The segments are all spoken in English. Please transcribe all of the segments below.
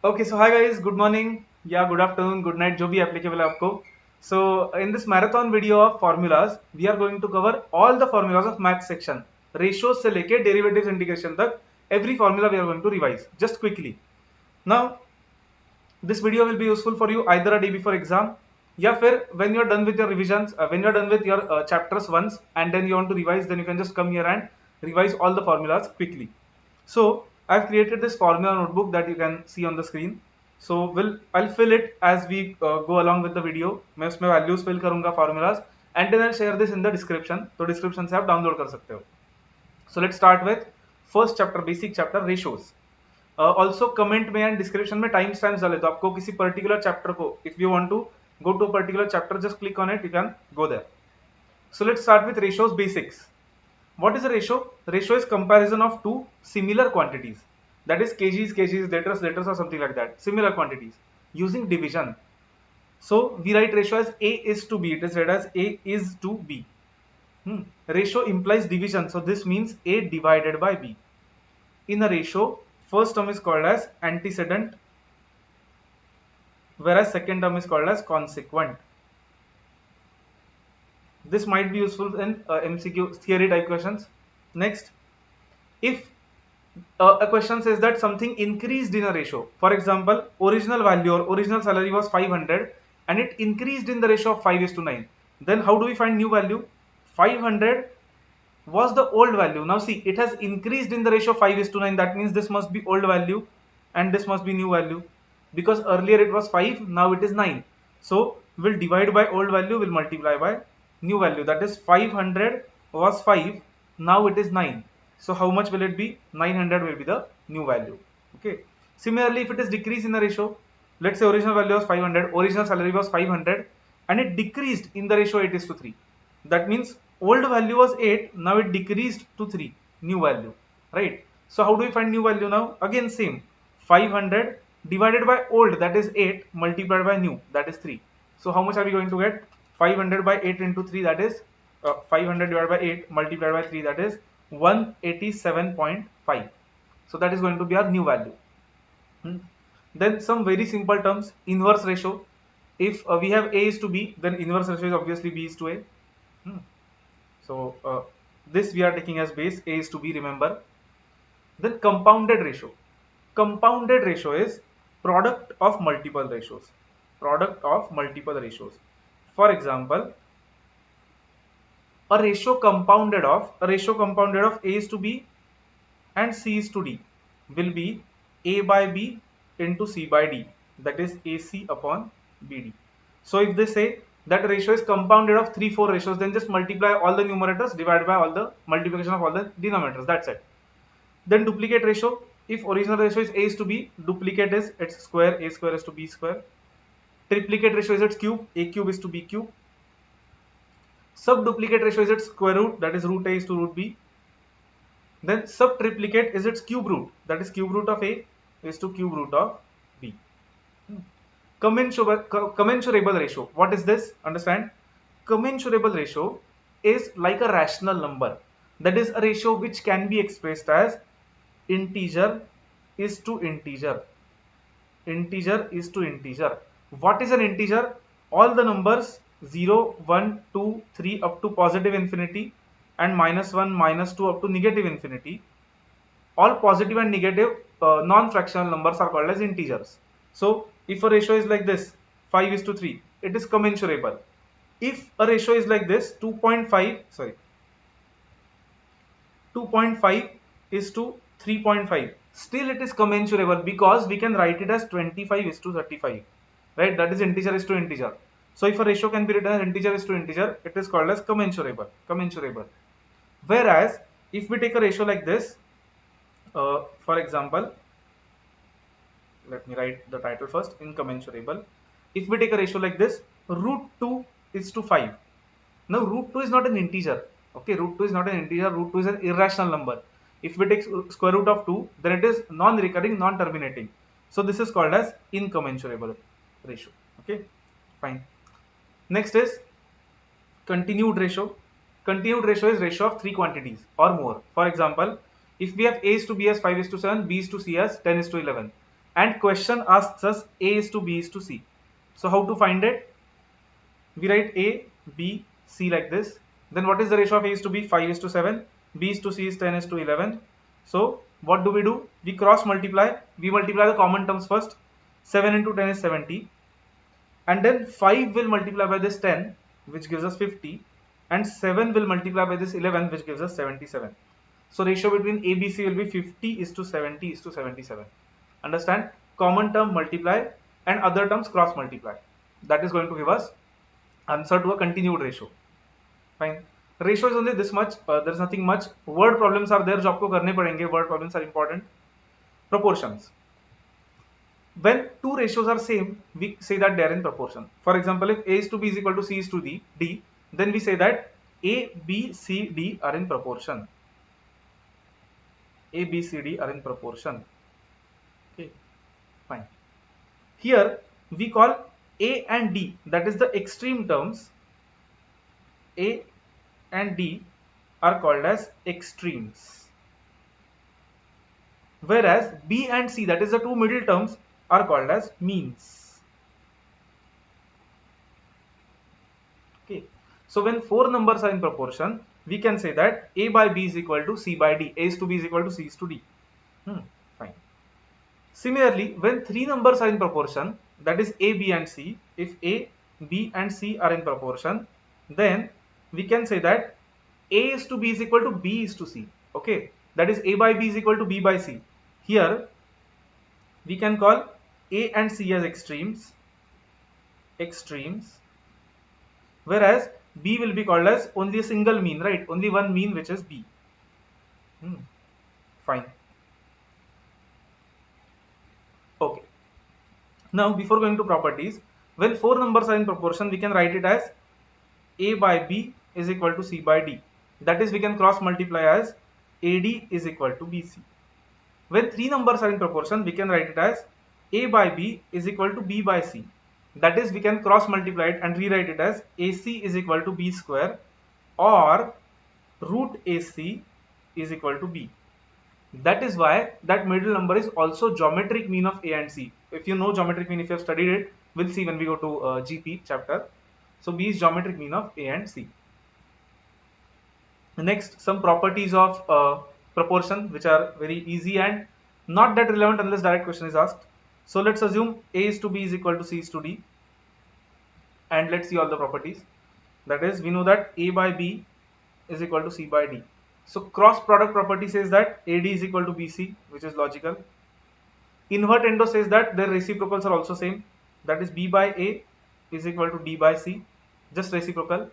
Okay, so hi guys, good morning, yeah, good afternoon, good night, जो भी applicable है आपको. So in this marathon video of formulas, we are going to cover all the formulas of math section, ratios से लेके derivatives integration तक, every formula we are going to revise just quickly. Now this video will be useful for you either a day before exam, या फिर when you are done with your revisions, when you are done with your chapters once and then you want to revise, then you can just come here and revise all the formulas quickly. So I've created this formula notebook that you can see on the screen. So I'll fill it as we go along with the video. मैं उसमें values fill करूंगा formulas and then I'll share this in the description. तो description से आप download कर सकते हो. So let's start with first chapter, basic chapter, ratios. Also comment में एंड डिस्क्रिप्शन में टाइम स्टैम्प डाले, तो आपको किसी पर्टिकुलर चैप्टर को, if you want to go to a particular chapter, just click on it, you can go there. So let's start with ratios basics. What is a ratio? Ratio is comparison of two similar quantities, that is kgs, liters or something like that, similar quantities using division. So we write ratio as a is to b, it is read as a is to b. Ratio implies division, so this means a divided by b. In a ratio, first term is called as antecedent, whereas second term is called as consequent. This might be useful in MCQ theory type questions. Next, if a question says that something increased in a ratio, for example, original value or original salary was 500 and it increased in the ratio of 5:9, then how do we find new value? 500 was the old value. Now see, it has increased in the ratio of 5:9, that means this must be old value and this must be new value, because earlier it was 5, now it is 9. So we'll divide by old value, we'll multiply by new value, that is 500 was 5, now it is 9. So how much will it be? 900 will be the new value. Okay. Similarly, if it is decrease in the ratio, let's say original value was 500, original salary was 500 and it decreased in the ratio 8:3. That means old value was 8, now it decreased to 3, new value, right? So how do we find new value now? Again same, 500 divided by old, that is 8, multiplied by new, that is 3. So how much are we going to get? 500 by 8 into 3, that is 500 divided by 8 multiplied by 3, that is 187.5. So that is going to be our new value. Then some very simple terms, inverse ratio. If we have A is to B, then inverse ratio is obviously B is to A. So this we are taking as base, A is to B, remember. Then compounded ratio. Compounded ratio is product of multiple ratios. Product of multiple ratios. For example, a ratio compounded of A is to B and C is to D will be A by B into C by D, that is AC upon BD. So if they say that ratio is compounded of 3-4 ratios, then just multiply all the numerators, divide by all the multiplication of all the denominators, that's it. Then duplicate ratio, if original ratio is A is to B, duplicate is its square, A square is to B square. Triplicate ratio is its cube, A cube is to B cube. Subduplicate ratio is its square root, that is root A is to root B. Then subtriplicate is its cube root, that is cube root of A is to cube root of B. Commensurable ratio, what is this? Understand? Commensurable ratio is like a rational number, that is a ratio which can be expressed as integer is to integer. Integer is to integer. What is an integer? All the numbers 0, 1, 2, 3 up to positive infinity and -1, -2 up to negative infinity. All positive and negative non-fractional numbers are called as integers. So if a ratio is like this, 5:3, it is commensurable. If a ratio is like this, 2.5 is to 3.5, still it is commensurable, because we can write it as 25:35, right? That is integer is to integer. So if a ratio can be written as integer is to integer, it is called as commensurable. Whereas if we take a ratio like this, for example, let me write the title first, incommensurable. If we take a ratio like this, root 2 is to 5. Now root 2 is not an integer. Okay, root 2 is not an integer, root 2 is an irrational number. If we take square root of 2, then it is non-recurring, non-terminating. So this is called as incommensurable ratio. Okay, fine. Next is continued ratio. Continued ratio is ratio of three quantities or more. For example, if we have A is to B as 5:7, B is to C as 10:11, and question asks us A is to B is to C. So how to find it? We write A, B, C like this. Then what is the ratio of A is to B? 5 is to 7. B is to C is 10 is to 11. So what do? We cross multiply. We multiply the common terms first. 7 into 10 is 70. And then 5 will multiply by this 10, which gives us 50. And 7 will multiply by this 11, which gives us 77. So ratio between A, B, C will be 50 is to 70 is to 77. Understand? Common term multiply and other terms cross multiply. That is going to give us answer to a continued ratio. Fine. Ratio is only this much. There is nothing much. Word problems are there जो आपको करने पड़ेंगे. Word problems are important. Proportions. When two ratios are same, we say that they are in proportion. For example, if A is to B is equal to C is to D, then we say that A, B, C, D are in proportion. A, B, C, D are in proportion. Okay, fine. Here we call A and D, that is the extreme terms. A and D are called as extremes. Whereas B and C, that is the two middle terms, are called as means. Okay. So when four numbers are in proportion, we can say that A by B is equal to C by D. A is to B is equal to C is to D. Fine. Similarly, when three numbers are in proportion, that is A, B and C, if A, B and C are in proportion, then we can say that A is to B is equal to B is to C. Okay. That is A by B is equal to B by C. Here we can call A and C as extremes, whereas B will be called as only a single mean, right? Only one mean, which is B. Fine. Okay. Now before going to properties, when four numbers are in proportion, we can write it as A by B is equal to C by D. That is, we can cross multiply as AD is equal to BC. When three numbers are in proportion, we can write it as A by B is equal to B by C. That is, we can cross multiply it and rewrite it as AC is equal to B square, or root AC is equal to B. That is why that middle number is also geometric mean of A and C. If you know geometric mean, if you have studied it, we'll see when we go to GP chapter. So B is geometric mean of A and C. Next, some properties of proportion, which are very easy and not that relevant unless direct question is asked. So let's assume A is to B is equal to C is to D, and let's see all the properties. That is, we know that A by B is equal to C by D. So cross product property says that AD is equal to BC, which is logical. Invert endo says that their reciprocals are also same. That is, B by A is equal to D by C, just reciprocal.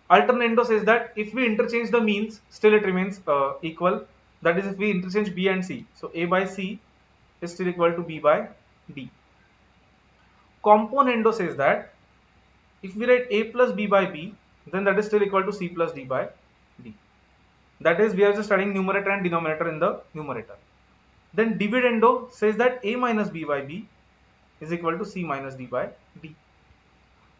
Alternando says that if we interchange the means, still it remains equal. That is, if we interchange B and C, so A by C is still equal to B by D. Componendo says that if we write A plus B by B, then that is still equal to C plus D by D. That is, we are just studying numerator and denominator in the numerator. Then dividendo says that A minus B by B is equal to C minus D by D.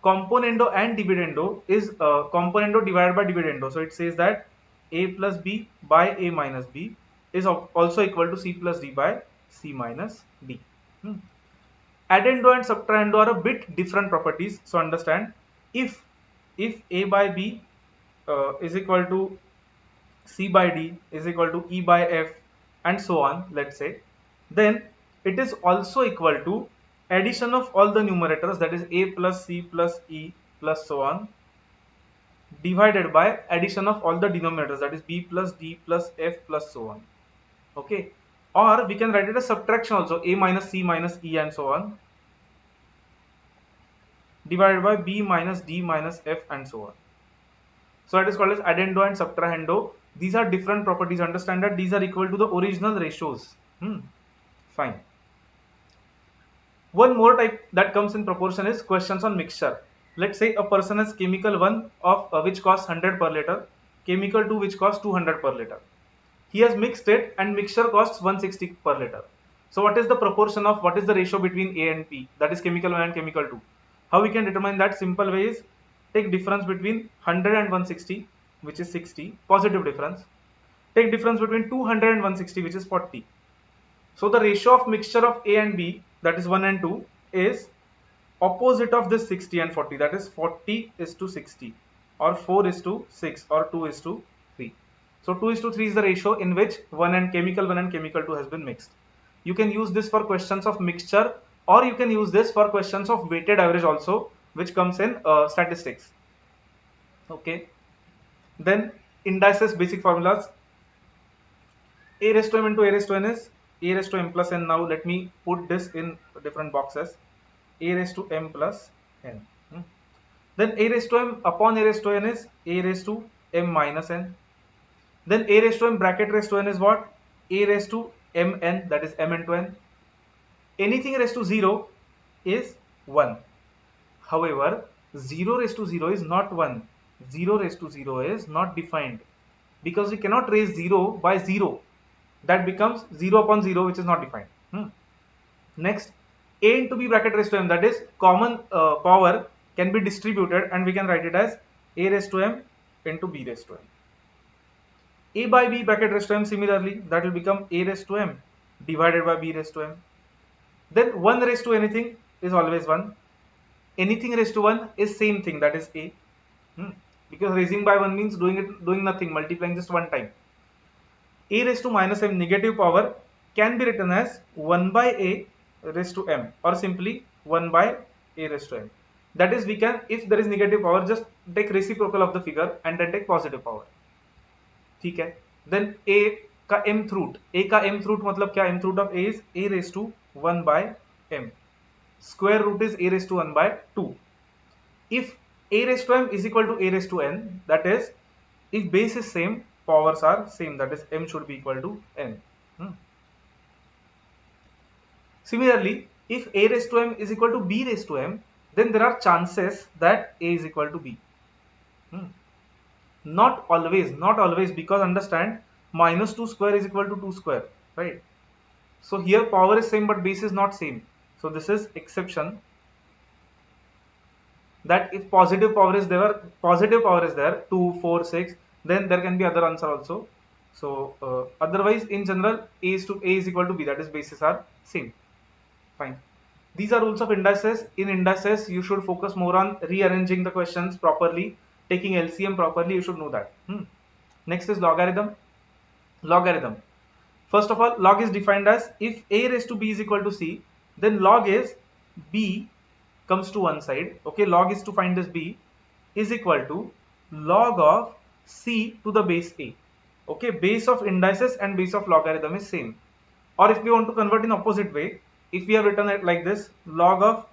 Componendo and dividendo is componendo divided by dividendo. So it says that A plus B by A minus B is also equal to C plus D by C minus D. Addendo and subtrahendo are a bit different properties. So understand, if A by B is equal to C by D is equal to E by F and so on, let's say, then it is also equal to addition of all the numerators, that is A plus C plus E plus so on, divided by addition of all the denominators, that is B plus D plus F plus so on. Okay, or we can write it as subtraction also, A minus C minus E and so on, divided by B minus D minus F and so on. So that is called as addendo and subtrahendo. These are different properties. Understand that these are equal to the original ratios. Fine. One more type that comes in proportion is questions on mixture. Let's say a person has chemical 1 of which costs 100 per liter, chemical 2 which costs 200 per liter. He has mixed it and mixture costs 160 per liter. So what is the proportion of, what is the ratio between A and P, that is chemical 1 and chemical 2? How we can determine that? Simple way is take difference between 100 and 160, which is 60, positive difference. Take difference between 200 and 160, which is 40. So the ratio of mixture of A and B, that is 1 and 2, is opposite of this 60 and 40, that is 40 is to 60, or 4 is to 6, or 2 is to 3. So 2 is to 3 is the ratio in which chemical 1 and chemical 2 has been mixed. You can use this for questions of mixture, or you can use this for questions of weighted average also, which comes in statistics. Okay. Then indices basic formulas. A raised to m into A raised to n is A raised to m plus n. Now let me put this in different boxes. A raised to m plus n. Then A raised to m upon A raised to n is A raised to m minus n. Then A raised to m bracket raised to n is what? A raised to mn, that is m into n. Anything raised to 0 is 1. However, 0 raised to 0 is not 1. 0 raised to 0 is not defined, because we cannot raise 0 by 0. That becomes 0 upon 0, which is not defined. Next, A into B bracket raised to m, that is common power can be distributed, and we can write it as A raised to m into B raised to m. A by B bracket raised to m, similarly that will become A raised to m divided by B raised to m. Then 1 raised to anything is always 1. Anything raised to 1 is same thing, that is A. Because raising by 1 means doing nothing, multiplying just one time. A raised to minus m negative power can be written as 1 by A raised to m, or simply 1 by A raised to m. That is, we can, if there is negative power, just take reciprocal of the figure and then take positive power. ठीक है. Then A का mth root, A का mth root मतलब क्या? mth root of A is A raised to 1 by m. Square root is A raised to 1 by 2. If A raised to m is equal to A raised to n, that is, if base is same, powers are same, that is m should be equal to n. Similarly, if A raised to m is equal to B raised to m, then there are chances that A is equal to B. Not always, because understand, minus 2 square is equal to 2 square, right? So here power is same but base is not same. So this is exception, that if positive power is there 2, 4, 6, then there can be other answer also. So otherwise in general A is equal to B, that is bases are same. Fine. These are rules of indices. In indices you should focus more on rearranging the questions properly, taking LCM properly, you should know that. Next is logarithm. First of all, log is defined as if A raised to B is equal to C, then log is B comes to one side. Okay, log is to find this B is equal to log of C to the base A. Okay, base of indices and base of logarithm is same. Or if we want to convert in opposite way, if we have written it like this, log of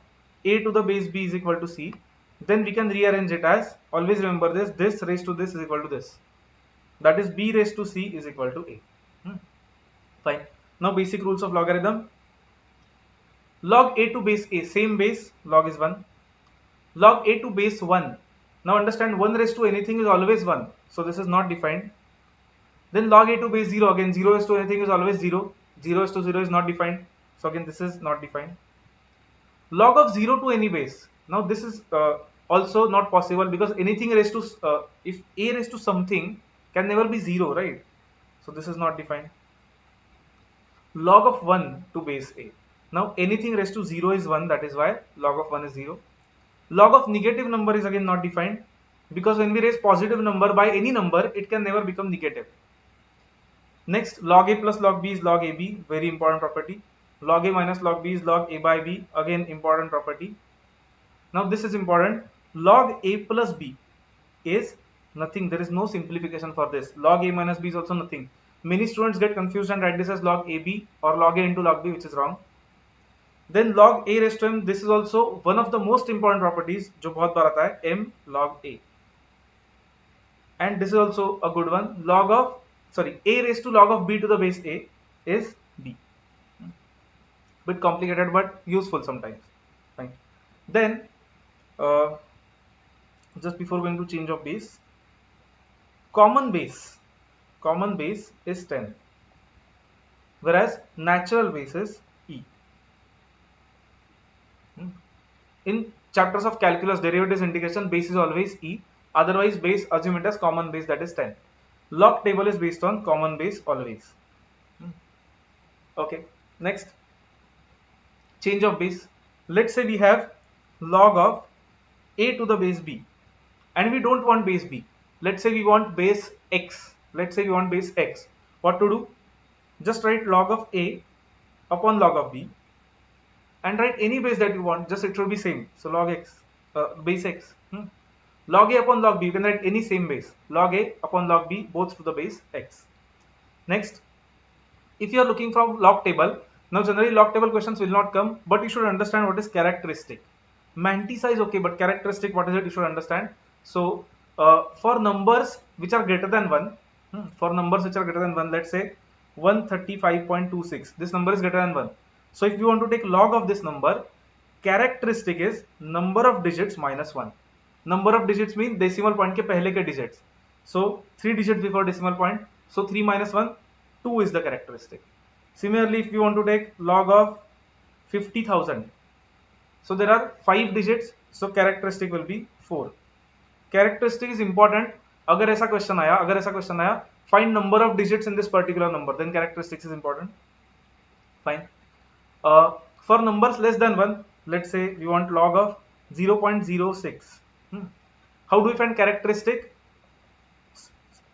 A to the base B is equal to C, then we can rearrange it as, always remember this raised to this is equal to this, that is B raised to C is equal to A. Fine. Now basic rules of logarithm. Log A to base A, same base, log is 1. Log A to base 1. Now understand, 1 raised to anything is always 1, so this is not defined. Then log A to base 0, again 0 raised to anything is always 0, 0 raised to 0 is not defined, so again this is not defined. Log of 0 to any base. Now this is also not possible, because anything raised to if A raised to something can never be 0, right? So this is not defined. Log of 1 to base A. Now anything raised to 0 is 1, that is why log of 1 is 0. Log of negative number is again not defined, because when we raise positive number by any number, it can never become negative. Next, log A plus log B is log AB, very important property. Log A minus log B is log A by B, again important property. Now this is important. Log A plus B is nothing, there is no simplification for this. Log A minus B is also nothing. Many students get confused and write this as log AB or log A into log B, which is wrong. Then log A raised to m, this is also one of the most important properties जो बहुत बार आता है, m log A. And this is also a good one. A raised to log of B to the base A is B. Bit complicated but useful sometimes. Fine. Then just before going to change of base, common base is 10, whereas natural base is E. In chapters of calculus, derivatives, integration, base is always E. Otherwise, base, assume it as common base, that is 10. Log table is based on common base always. Okay. Next, change of base. Let's say we have log of a to the base b, and we don't want base b. Let's say we want base x. Let's say we want base x. What to do? Just write log of a upon log of b, and write any base that you want. Just it should be same. So log x, base x. Log a upon log b, you can write any same base. Log a upon log b, both to the base x. Next, if you are looking from log table, now generally log table questions will not come, but you should understand what is characteristic. Mantissa is okay, but characteristic, what is it? You should understand. So for numbers which are greater than 1, for numbers which are greater than 1, let's say 135.26, this number is greater than 1. So if you want to take log of this number, characteristic is number of digits minus 1. Number of digits mean decimal point के पहले के digits. So 3 digits before decimal point. So 3 minus 1, 2 is the characteristic. Similarly, if you want to take log of 50,000, so there are 5 digits, so characteristic will be 4. Characteristic is important. अगर ऐसा question आया, find number of digits in this particular number, then characteristics is important. Fine. For numbers less than 1, let's say we want log of 0.06. How do we find characteristic?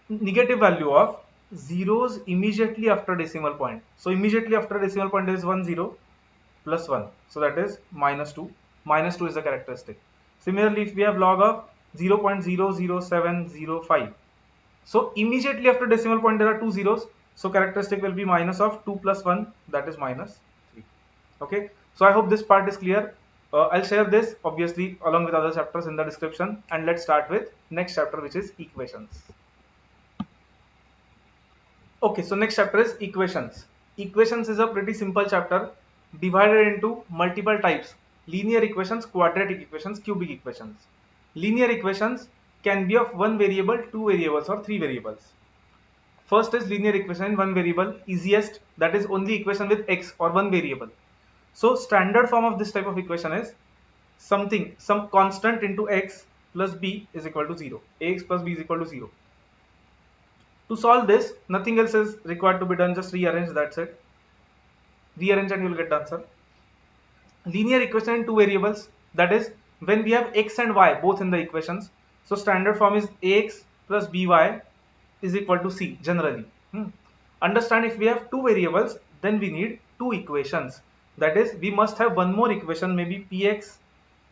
Negative value of zeros immediately after decimal point. So immediately after decimal point is 1 0 plus 1. So that is minus 2. Minus 2 is the characteristic. Similarly, if we have log of 0.00705. So immediately after decimal point there are 2 zeros. So characteristic will be minus of 2 plus 1, that is minus 3. Okay. So I hope this part is clear. I'll share this obviously along with other chapters in the description, and let's start with next chapter, which is equations. Okay, so next chapter is equations. Equations is a pretty simple chapter divided into multiple types: linear equations, quadratic equations, cubic equations. Linear equations can be of one variable, two variables, or three variables. First is linear equation in one variable, easiest, that is only equation with x or one variable. So standard form of this type of equation is some constant into x plus b is equal to 0. Ax plus b is equal to 0. To solve this, nothing else is required to be done, just rearrange, that's it. Rearrange and you will get the answer. Linear equation in two variables, that is when we have x and y both in the equations. So standard form is ax plus by is equal to c generally. Understand, if we have two variables, then we need two equations. That is, we must have one more equation, maybe px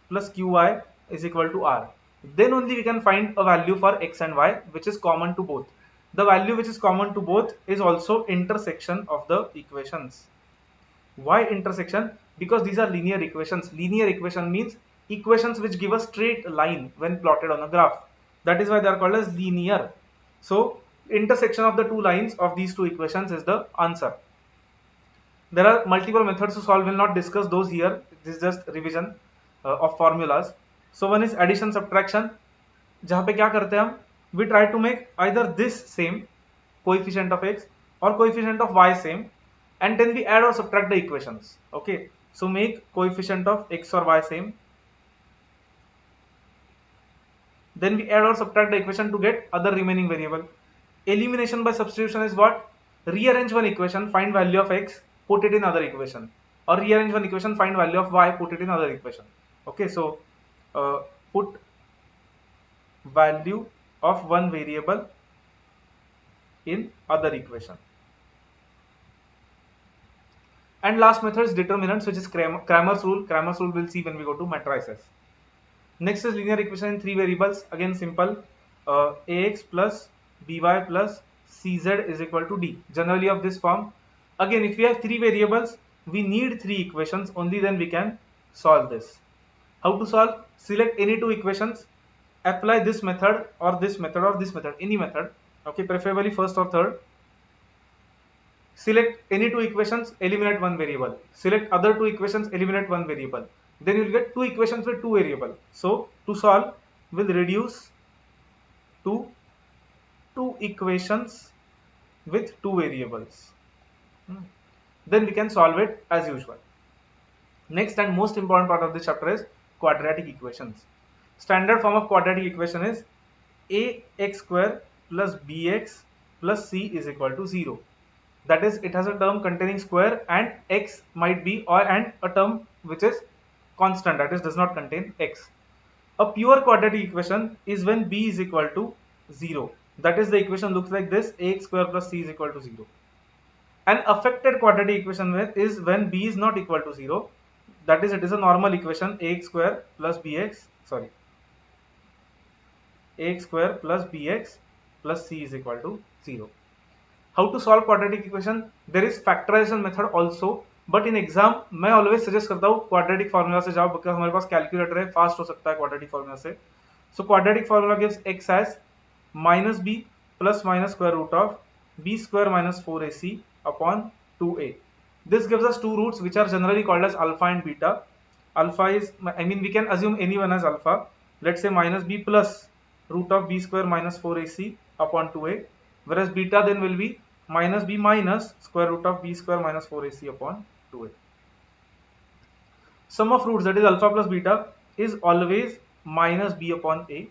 plus qy is equal to r. Then only we can find a value for x and y which is common to both. The value which is common to both is also intersection of the equations. Why intersection? Because these are linear equations. Linear equation means equations which give a straight line when plotted on a graph. That is why they are called as linear. So intersection of the two lines of these two equations is the answer. There are multiple methods to solve. We will not discuss those here. This is just revision of formulas. So one is addition subtraction. जहाँ पे क्या करते हैं हम? We try to make either this same coefficient of x or coefficient of y same, and then we add or subtract the equations. Okay. So make coefficient of x or y same. Then we add or subtract the equation to get other remaining variable. Elimination by substitution is what? Rearrange one equation, find value of x, put it in other equation, or rearrange one equation, find value of y, put it in other equation. Okay, so put value of one variable in other equation. And last method is determinants, which is Cramer's rule. Cramer's rule we'll see when we go to matrices. Next is linear equation in three variables. Again simple, ax plus by plus cz is equal to d. Generally of this form. Again, if we have three variables, we need three equations, only then we can solve this. How to solve? Select any two equations, apply this method or this method or this method, any method. Okay, preferably first or third. Select any two equations, eliminate one variable. Select other two equations, eliminate one variable. Then you will get two equations with two variables. So to solve, we'll reduce to two equations with two variables. Then we can solve it as usual. Next and most important part of this chapter is quadratic equations. Standard form of quadratic equation is ax square plus bx plus c is equal to 0. that is it has a term containing square and x might be, or and a term which is constant, that is does not contain x. A pure quadratic equation is when b is equal to 0. That is the equation looks like this: ax square plus c is equal to 0. An affected quadratic equation is when b is not equal to 0. That is it is a normal equation: ax square plus bx, sorry, ax square plus bx plus c is equal to 0. How to solve quadratic equation? There is factorization method also, but in exam मैं always suggest करता हूँ quadratic formula से जाओ, because हमारे पास calculator है, fast हो सकता है quadratic formula से. So quadratic formula gives x as minus b plus minus square root of b square minus 4ac upon 2a. This gives us two roots which are generally called as alpha and beta. Alpha is, I mean, we can assume anyone as alpha. Let's say minus b plus root of b square minus 4ac upon 2a, whereas beta then will be minus b minus square root of b square minus 4ac upon 2a. Sum of roots, that is alpha plus beta, is always minus b upon a.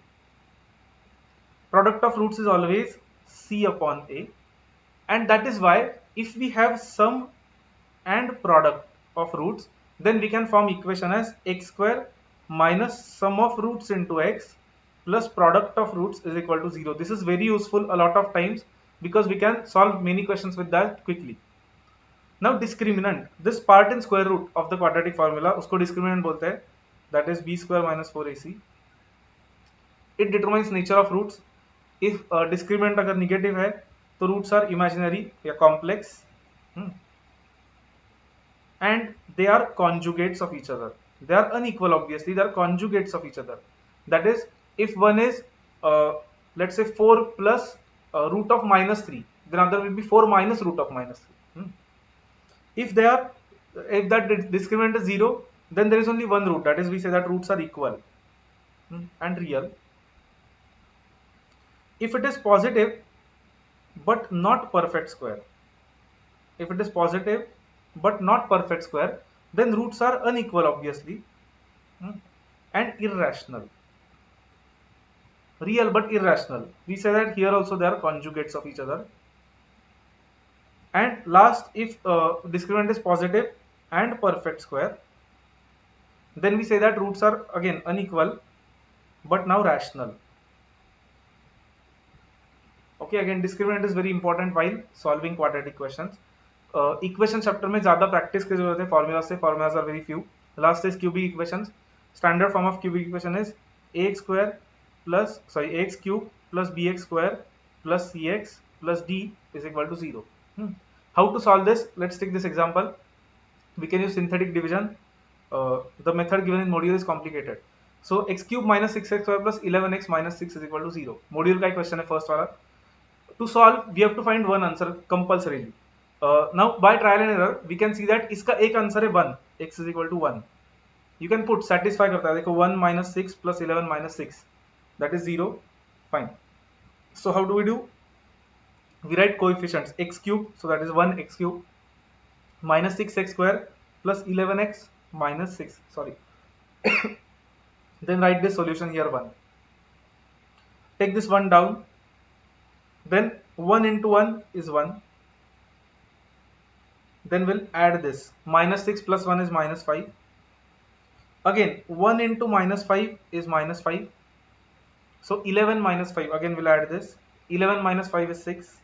Product of roots is always c upon a, and that is why if we have sum and product of roots, then we can form equation as x square minus sum of roots into x plus product of roots is equal to 0. This is very useful a lot of times because we can solve many questions with that quickly. Now discriminant, this part in square root of the quadratic formula, usko discriminant bolte hai, that is b square minus 4ac. It determines nature of roots. If discriminant अगर negative है तो roots are imaginary या complex, and they are conjugates of each other. They are unequal, obviously, they are conjugates of each other. That is, if one is let's say 4 plus root of minus 3, then other will be 4 minus root of minus 3. If that discriminant is 0, then there is only one root, that is we say that roots are equal and real. If it is positive but not perfect square, if it is positive but not perfect square, then roots are unequal, obviously, and irrational. Real but irrational, we say that here also they are conjugates of each other. And last, if discriminant is positive and perfect square, then we say that roots are again unequal but now rational. Okay, again discriminant is very important while solving quadratic questions. Equation chapter में ज़्यादा practice की जरूरत है formulas से. Formulas are very few. Last is cubic equations. Standard form of cubic equation is ax cube plus bx square plus cx plus d is equal to 0. How to solve this? Let's take this example. We can use synthetic division. The method given in module is complicated. So x cube minus 6x square plus 11x minus 6 is equal to 0. Module का question है first वाला. To solve, we have to find one answer compulsorily. Now by trial and error, we can see that इसका एक answer है 1, x is equal to 1. You can put satisfy करता है, देखो 1 minus 6 plus 11 minus 6, that is 0. Fine. So how do we do? We write coefficients x cube, so that is 1 x cube minus 6x square plus 11x minus 6. Sorry. Then write this solution here 1. Take this 1 down. Then 1 into 1 is 1. Then we'll add this. Minus 6 plus 1 is minus 5. Again 1 into minus 5 is minus 5. So 11 minus 5. Again we'll add this. 11 minus 5 is 6.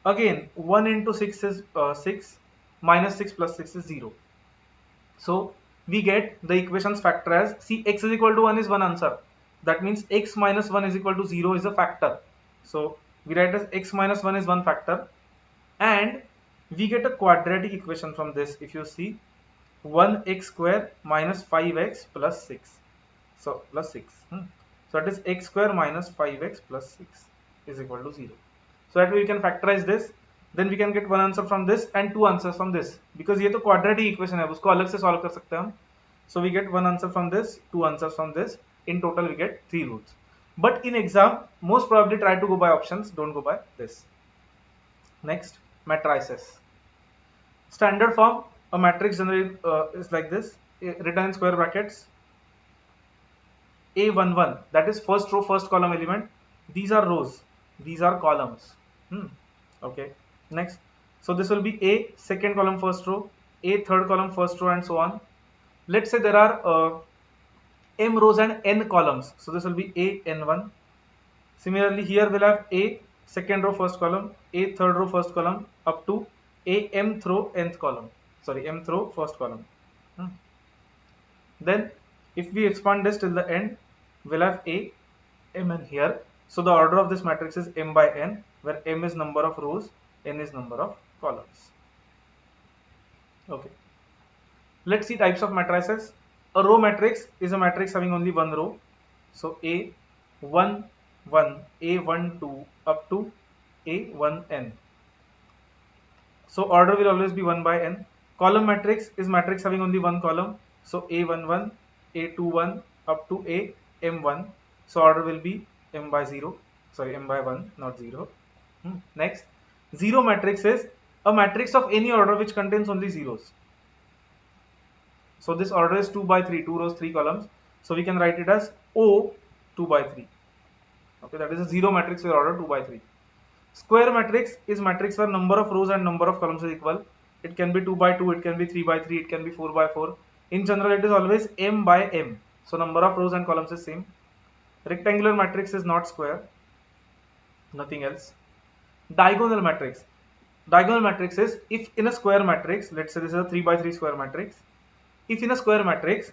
Again 1 into 6 is 6. Minus 6 plus 6 is 0. So we get the equations factor as, see, x is equal to 1 is one answer. That means x minus 1 is equal to 0 is a factor. So we write as x minus 1 is one factor, and we get a quadratic equation from this. If you see, 1x square minus 5x plus 6. So plus 6. So that is x square minus 5x plus 6 is equal to 0. So that way we can factorize this. Then we can get one answer from this and two answers from this, because ये तो quadratic equation है, उसको अलग से solve कर सकते हैं हम. So we get one answer from this, two answers from this. In total we get 3 roots. But in exam, most probably try to go by options, don't go by this. Next, matrices. Standard form, a matrix generally is like this, written in square brackets. A11, that is first row, first column element. These are rows, these are columns. Okay. Next, so this will be A second column first row, A third column first row, and so on. Let's say there are m rows and n columns, so this will be A n1. Similarly, here we'll have A second row first column, A third row first column, up to A mth row nth column. Sorry, mth row first column. Then if we expand this till the end, we'll have A mn here. So the order of this matrix is m by n, where m is number of rows, n is number of columns. Okay. Let's see types of matrices. A row matrix is a matrix having only one row. So A1 1, A1 2 up to A1 n. So order will always be 1 by n. Column matrix is matrix having only one column. So A11, A21 up to A m1. So order will be m by 0. Sorry, m by 1, not 0. Next, zero matrix is a matrix of any order which contains only zeros. So this order is 2 by 3, 2 rows, 3 columns. So we can write it as O 2 by 3. Okay, that is a zero matrix with order 2 by 3. Square matrix is matrix where number of rows and number of columns is equal. It can be 2 by 2, it can be 3 by 3, it can be 4 by 4. In general, it is always m by m. So number of rows and columns is same. Rectangular matrix is not square, nothing else. Diagonal matrix. Diagonal matrix is if in a square matrix, let's say this is a 3 by 3 square matrix. If in a square matrix,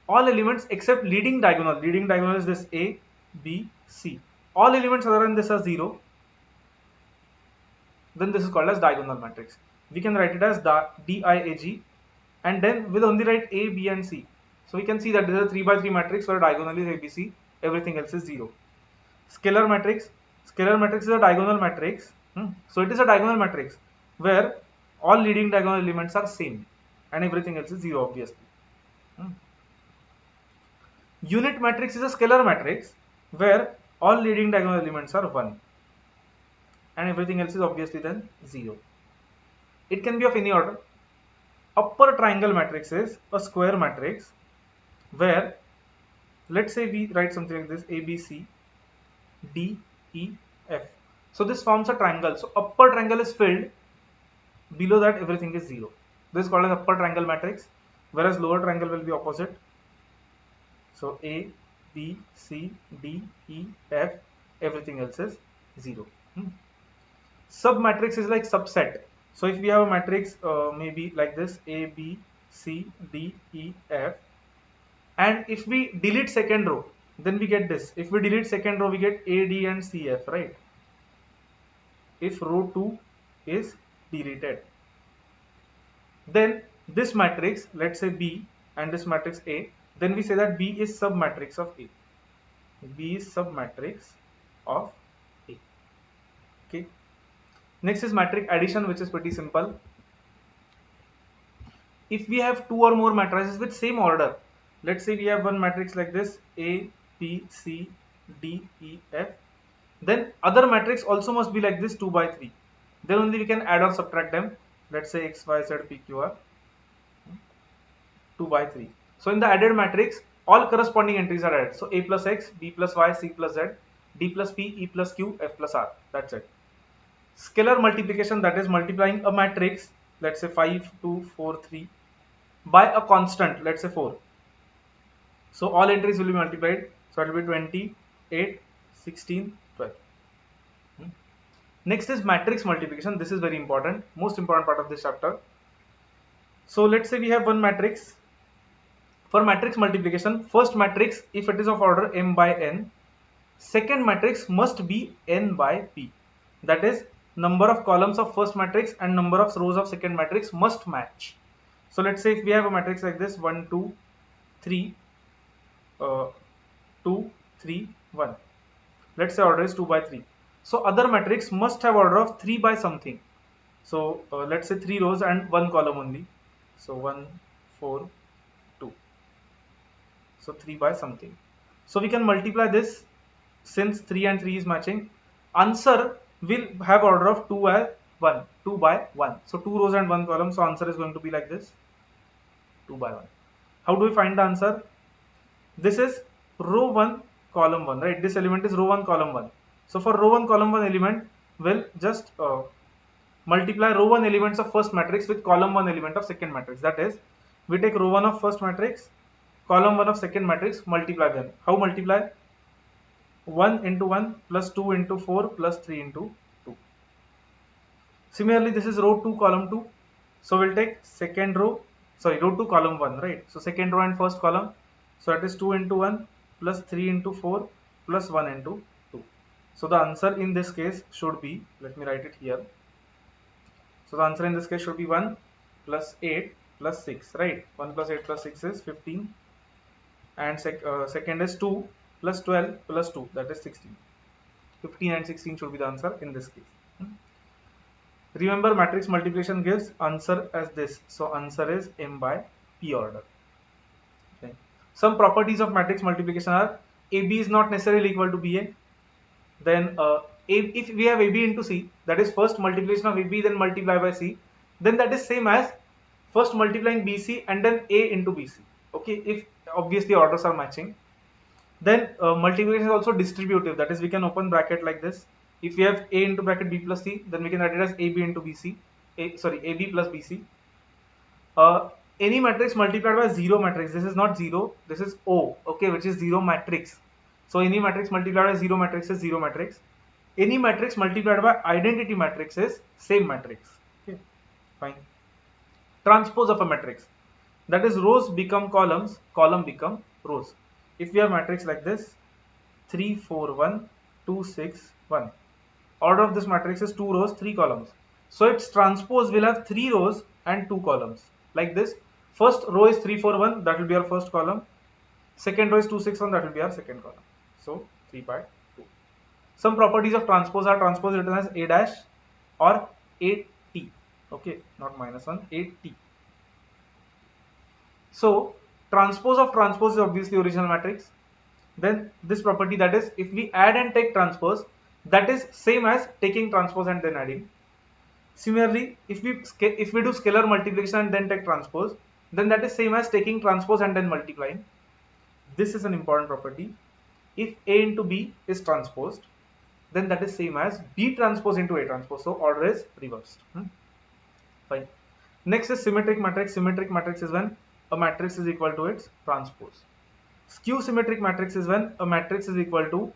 all elements except leading diagonal is this A, B, C. All elements other than this are 0. Then this is called as diagonal matrix. We can write it as DIAG, and then we'll only write A, B and C. So we can see that this is a 3 by 3 matrix where diagonal is ABC, everything else is 0. Scalar matrix. Scalar matrix is a diagonal matrix. So it is a diagonal matrix where all leading diagonal elements are same and everything else is 0 obviously. Unit matrix is a scalar matrix where all leading diagonal elements are 1 and everything else is obviously then 0. It can be of any order. Upper triangle matrix is a square matrix where, let's say we write something like this: A, B, C, D, E, F. So this forms a triangle. So upper triangle is filled, below that everything is 0. This is called as upper triangle matrix, whereas lower triangle will be opposite. So A, B, C, D, E, F, everything else is 0. Submatrix is like subset. So if we have a matrix maybe like this: A, B, C, D, E, F, and if we delete second row, then we get this. If we delete second row, we get A, D and C, F, right? If row 2 is deleted, then this matrix, let's say B, and this matrix A, then we say that B is submatrix of A. B is submatrix of A. Okay. Next is matrix addition, which is pretty simple. If we have two or more matrices with same order, let's say we have one matrix like this: A, B, C, D, E, F, then other matrix also must be like this, 2 by 3. Then only we can add or subtract them. Let's say X, Y, Z, P, Q, R, 2 by 3. So in the added matrix, all corresponding entries are added. So A plus X, B plus Y, C plus Z, D plus P, E plus Q, F plus R. That's it. Scalar multiplication, that is multiplying a matrix, let's say 5, 2, 4, 3, by a constant, let's say 4. So all entries will be multiplied. So it will be 20, 8, 16, 12. Next is matrix multiplication. This is very important, most important part of this chapter. So let's say we have one matrix. For matrix multiplication, first matrix, if it is of order m by n, second matrix must be n by p. That is, number of columns of first matrix and number of rows of second matrix must match. So let's say if we have a matrix like this: 1, 2, 3, 2, 3, 1. Let's say order is 2 by 3. So other matrix must have order of 3 by something. So let's say 3 rows and 1 column only. So 1, 4, 2. So 3 by something. So we can multiply this. Since 3 and 3 is matching, answer will have order of 2 by 1. 2 by 1. So 2 rows and 1 column. So answer is going to be like this: 2 by 1. How do we find the answer? This is row 1, column 1, right? This element is row 1, column 1. So for row 1, column 1 element, we'll just multiply row 1 elements of first matrix with column 1 element of second matrix. That is, we take row 1 of first matrix, column 1 of second matrix, multiply them. How multiply? 1 into 1 plus 2 into 4 plus 3 into 2. Similarly, this is row 2 column 2. So we'll take second row, sorry, row 2 column 1, right? So second row and first column. So that is 2 into 1 plus 3 into 4 plus 1 into 2. So the answer in this case should be, let me write it here. So the answer in this case should be 1 plus 8 plus 6, right? 1 plus 8 plus 6 is 15. And second is 2 plus 12 plus 2, that is 16. 15 and 16 should be the answer in this case. Remember, matrix multiplication gives answer as this. So answer is m by p order. Okay. Some properties of matrix multiplication are AB is not necessarily equal to BA. Then if we have AB into C, that is first multiplication of AB then multiply by C, then that is same as first multiplying BC and then A into BC. Okay, if obviously orders are matching. Then multiplication is also distributive, that is we can open bracket like this. If we have A into bracket B plus C, then we can write it as AB into BC, AB plus BC. Any matrix multiplied by zero matrix, this is not zero, this is O, okay, which is zero matrix. So any matrix multiplied by zero matrix is zero matrix. Any matrix multiplied by identity matrix is same matrix. Okay, fine. Transpose of a matrix, that is rows become columns, column become rows. If we have matrix like this, 3 4 1 2 6 1, order of this matrix is 2 rows 3 columns, so its transpose will have 3 rows and 2 columns like this. First row is 3 4 1, that will be our first column. Second row is 2 6 1, that will be our second column. So 3 by 2. Some properties of transpose are transpose written as A dash or AT. Okay, not minus 1, AT. So transpose of transpose is obviously original matrix. Then this property, that is if we add and take transpose, that is same as taking transpose and then adding. Similarly, if we do scalar multiplication and then take transpose, then that is same as taking transpose and then multiplying. This is an important property. If A into B is transposed, then that is same as B transpose into A transpose. So order is reversed. Fine. Next is symmetric matrix. Symmetric matrix is when a matrix is equal to its transpose. Skew symmetric matrix is when a matrix is equal to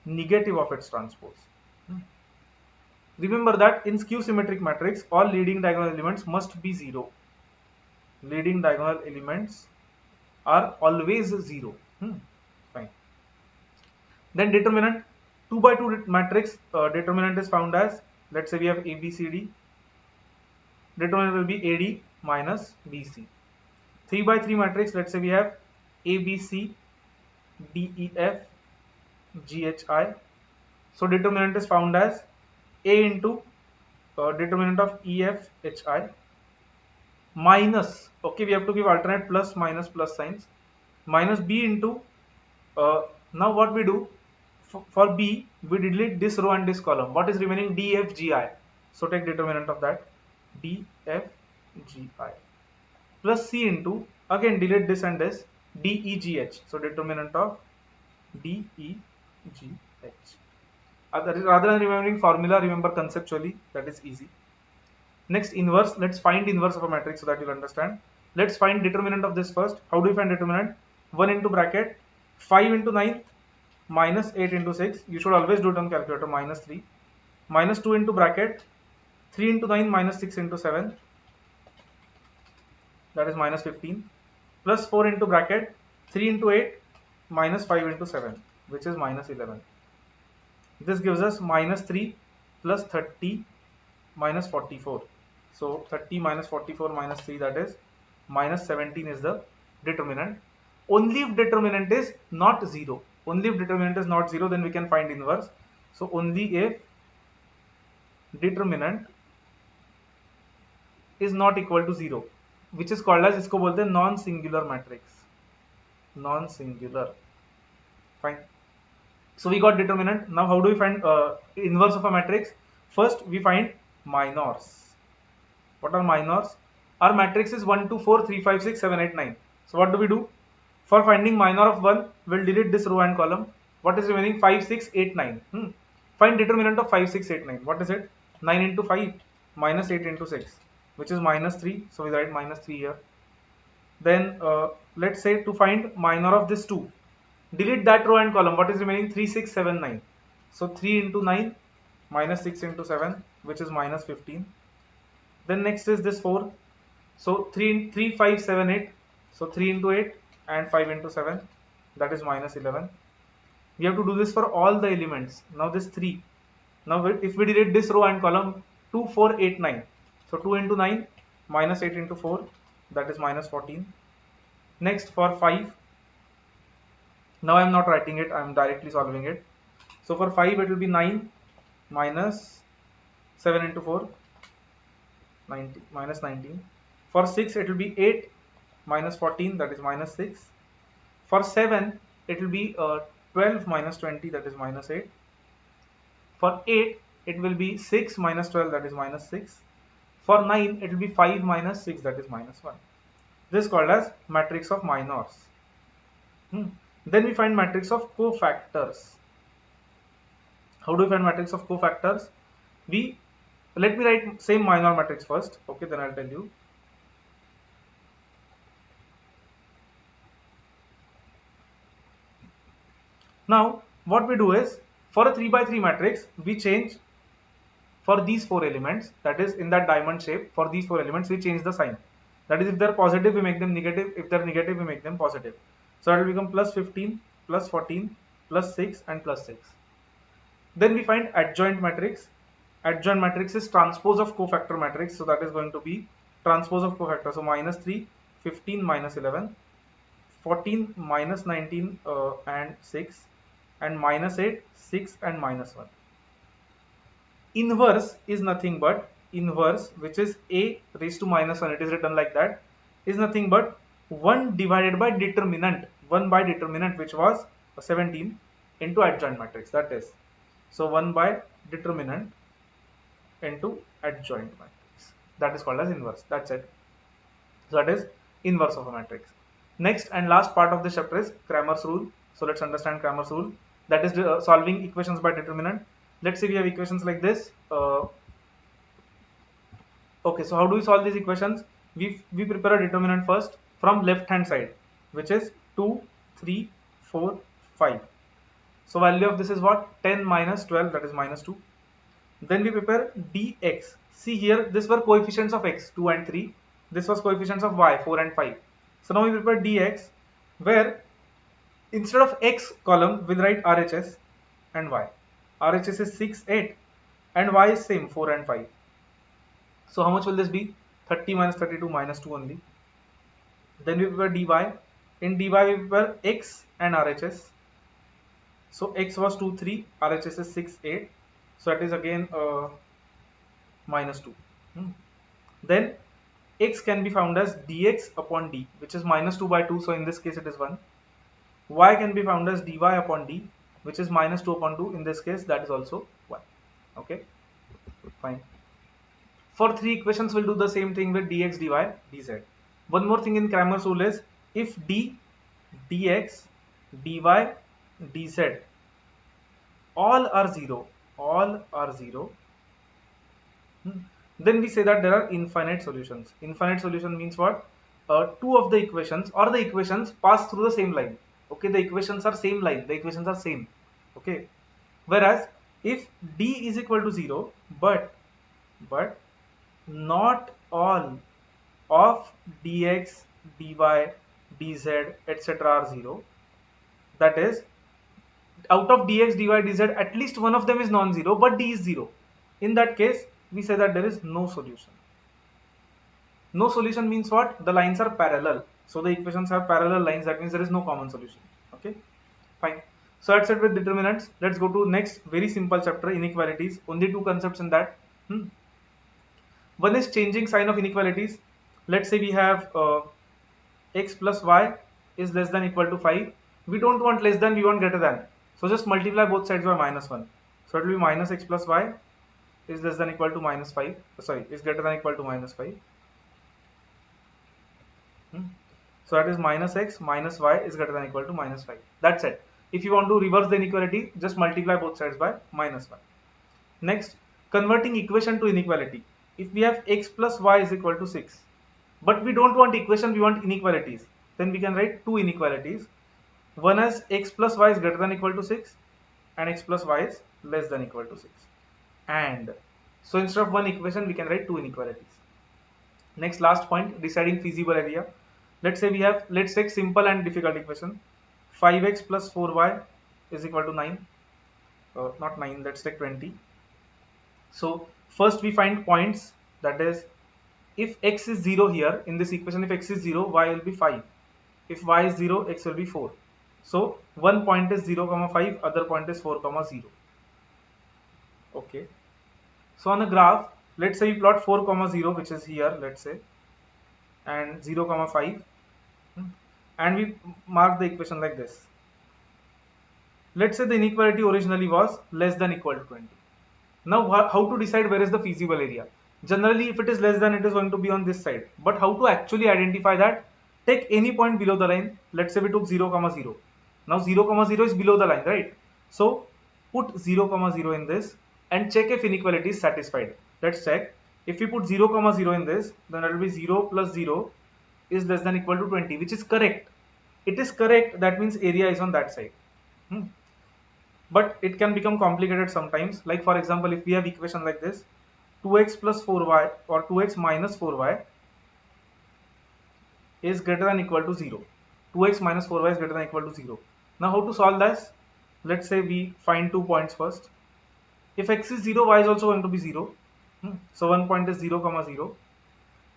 negative of its transpose. Remember that in skew symmetric matrix, all leading diagonal elements must be 0. Leading diagonal elements are always 0. Fine. Then determinant, 2 by 2 matrix determinant is found as, let's say we have ABCD, determinant will be AD minus BC. 3 by 3 matrix, let's say we have ABC, DEF, GHI. So determinant is found as A into determinant of EF, HI minus, okay, we have to give alternate plus minus plus signs, minus B into, now what we do, for B we delete this row and this column. What is remaining? DFGI. So take determinant of that, DFGI plus C into, again delete this and this, DEGH. So determinant of DEGH. Rather than remembering formula, remember conceptually, that is easy. Next, inverse. Let's find inverse of a matrix so that you'll understand. Let's find determinant of this first. How do we find determinant? 1 into bracket 5 into 9 minus 8 into 6. You should always do it on calculator, minus 3. Minus 2 into bracket 3 into 9 minus 6 into 7. That is minus 15. Plus 4 into bracket 3 into 8 minus 5 into 7, which is minus 11. This gives us minus 3 plus 30 minus 44. So 30 minus 44 minus 3, that is minus 17 is the determinant. Only if determinant is not 0. Only if determinant is not 0, then we can find inverse. So only if determinant is not equal to 0, which is called as, इसको बोलते हैं non singular matrix. Non singular. Fine. So we got determinant. Now how do we find inverse of a matrix? First we find minors. What are minors? Our matrix is 1 2 4 3 5 6 7 8 9. So what do we do? For finding minor of 1, we'll delete this row and column. What is remaining? 5 6 8 9. Find determinant of 5 6 8 9. What is it? 9 into 5 minus 8 into 6, which is minus 3, so we write minus 3 here. Then let's say to find minor of this 2, delete that row and column. What is remaining? 3, 6, 7, 9. So 3 into 9 minus 6 into 7, which is minus 15. Then next is this 4. So 3, 5, 7, 8. So 3 into 8 and 5 into 7, that is minus 11. We have to do this for all the elements. Now this 3. Now if we delete this row and column, 2, 4, 8, 9. So 2 into 9 minus 8 into 4, that is minus 14. Next for 5. Now I am not writing it, I am directly solving it. So for 5 it will be 9 minus 7 into 4, 90, minus 19. For 6 it will be 8 minus 14, that is minus 6. For 7 it will be 12 minus 20, that is minus 8. For 8 it will be 6 minus 12, that is minus 6. For 9 it will be 5 minus 6, that is minus 1. This is called as matrix of minors. Then we find matrix of cofactors. How do we find matrix of cofactors? Let me write same minor matrix first. Okay, then I'll tell you. Now what we do is, for a 3 by 3 matrix, we change for these 4 elements, that is in that diamond shape, for these 4 elements we change the sign. That is, if they are positive we make them negative, if they are negative we make them positive. So it will become plus 15, plus 14, plus 6 and plus 6. Then we find adjoint matrix. Adjoint matrix is transpose of cofactor matrix, so that is going to be transpose of cofactor. So minus 3, 15 minus 11, 14 minus 19 and 6, and minus 8, 6 and minus 1. Inverse is nothing but inverse, which is a raised to minus 1, it is written like that, is nothing but 1 divided by determinant, 1 by determinant, which was 17, into adjoint matrix, that is. So 1 by determinant into adjoint matrix, that is called as inverse. That's it. So that is inverse of a matrix. Next and last part of this chapter is Cramer's rule. So let's understand Cramer's rule, that is solving equations by determinant. Let's say we have equations like this. Okay, so how do we solve these equations? We prepare a determinant first from left hand side, which is 2, 3, 4, 5. So value of this is what? 10 minus 12, that is minus 2. Then we prepare dx. See here, these were coefficients of x, 2 and 3. This was coefficients of y, 4 and 5. So now we prepare dx, where instead of x column we'll write RHS and y. RHS is 6, 8 and y is same, 4 and 5. So how much will this be? 30 minus 32 minus 2 only. Then we prepare dy. In dy we prepare x and RHS. So x was 2, 3, RHS is 6, 8. So that is again minus 2. Then x can be found as dx upon d, which is minus 2 by 2. So in this case it is 1. Y can be found as dy upon d, which is minus 2 upon 2. In this case that is also 1. Okay, fine. For 3 equations we'll do the same thing with dx, dy, dz. One more thing in Cramer's rule is, if d, dx, dy, dz all are 0, then we say that there are infinite solutions. Infinite solution means what? 2 of the equations or the equations pass through the same line. Okay, the equations are same line, the equations are same. Okay, whereas if d is equal to 0, but not all of dx, dy, dz, etc. are 0, that is, out of dx, dy, dz, at least one of them is non-zero, but d is 0. In that case, we say that there is no solution. No solution means what? The lines are parallel. So the equations have parallel lines, that means there is no common solution. Okay, fine. So that's it with determinants. Let's go to next very simple chapter, inequalities. Only 2 concepts in that. One is changing sign of inequalities. Let's say we have x plus y is less than equal to 5. We don't want less than, we want greater than. So just multiply both sides by minus 1. So it will be minus x plus y is less than equal to minus 5. Sorry, is greater than equal to minus 5. So that is minus x minus y is greater than equal to minus 5. That's it. If you want to reverse the inequality, just multiply both sides by minus 1. Next, converting equation to inequality. if we have x plus y is equal to 6, but we don't want equation, we want inequalities, then we can write two inequalities. One is x plus y is greater than equal to 6 and x plus y is less than equal to 6. And so instead of one equation, we can write two inequalities. Next, last point, deciding feasible area. Let's say we have, let's take simple and difficult equation. 5x plus 4y is equal to 9. Not 9, let's take 20. So first we find points, that is, if x is 0 here in this equation, if x is 0, y will be 5. If y is 0, x will be 4. So one point is 0, 5, other point is 4, 0. Okay. So on a graph, let's say we plot 4, 0, which is here, let's say, and 0, 5, and we mark the equation like this. Let's say the inequality originally was less than equal to 20. Now how to decide where is the feasible area? Generally, if it is less than, it is going to be on this side. But how to actually identify that? Take any point below the line. Let's say we took 0, 0. Now 0, 0 is below the line, right? So put 0, 0 in this and check if inequality is satisfied. Let's check. If we put 0, 0 in this, then it will be 0 plus 0 is less than equal to 20, which is correct. It is correct. That means area is on that side. But it can become complicated sometimes. Like for example, if we have equation like this, 2x plus 4y or 2x minus 4y is greater than equal to 0. 2x minus 4y is greater than equal to 0. Now how to solve this? Let's say we find 2 points first. If x is 0, y is also going to be 0. So one point is 0, 0.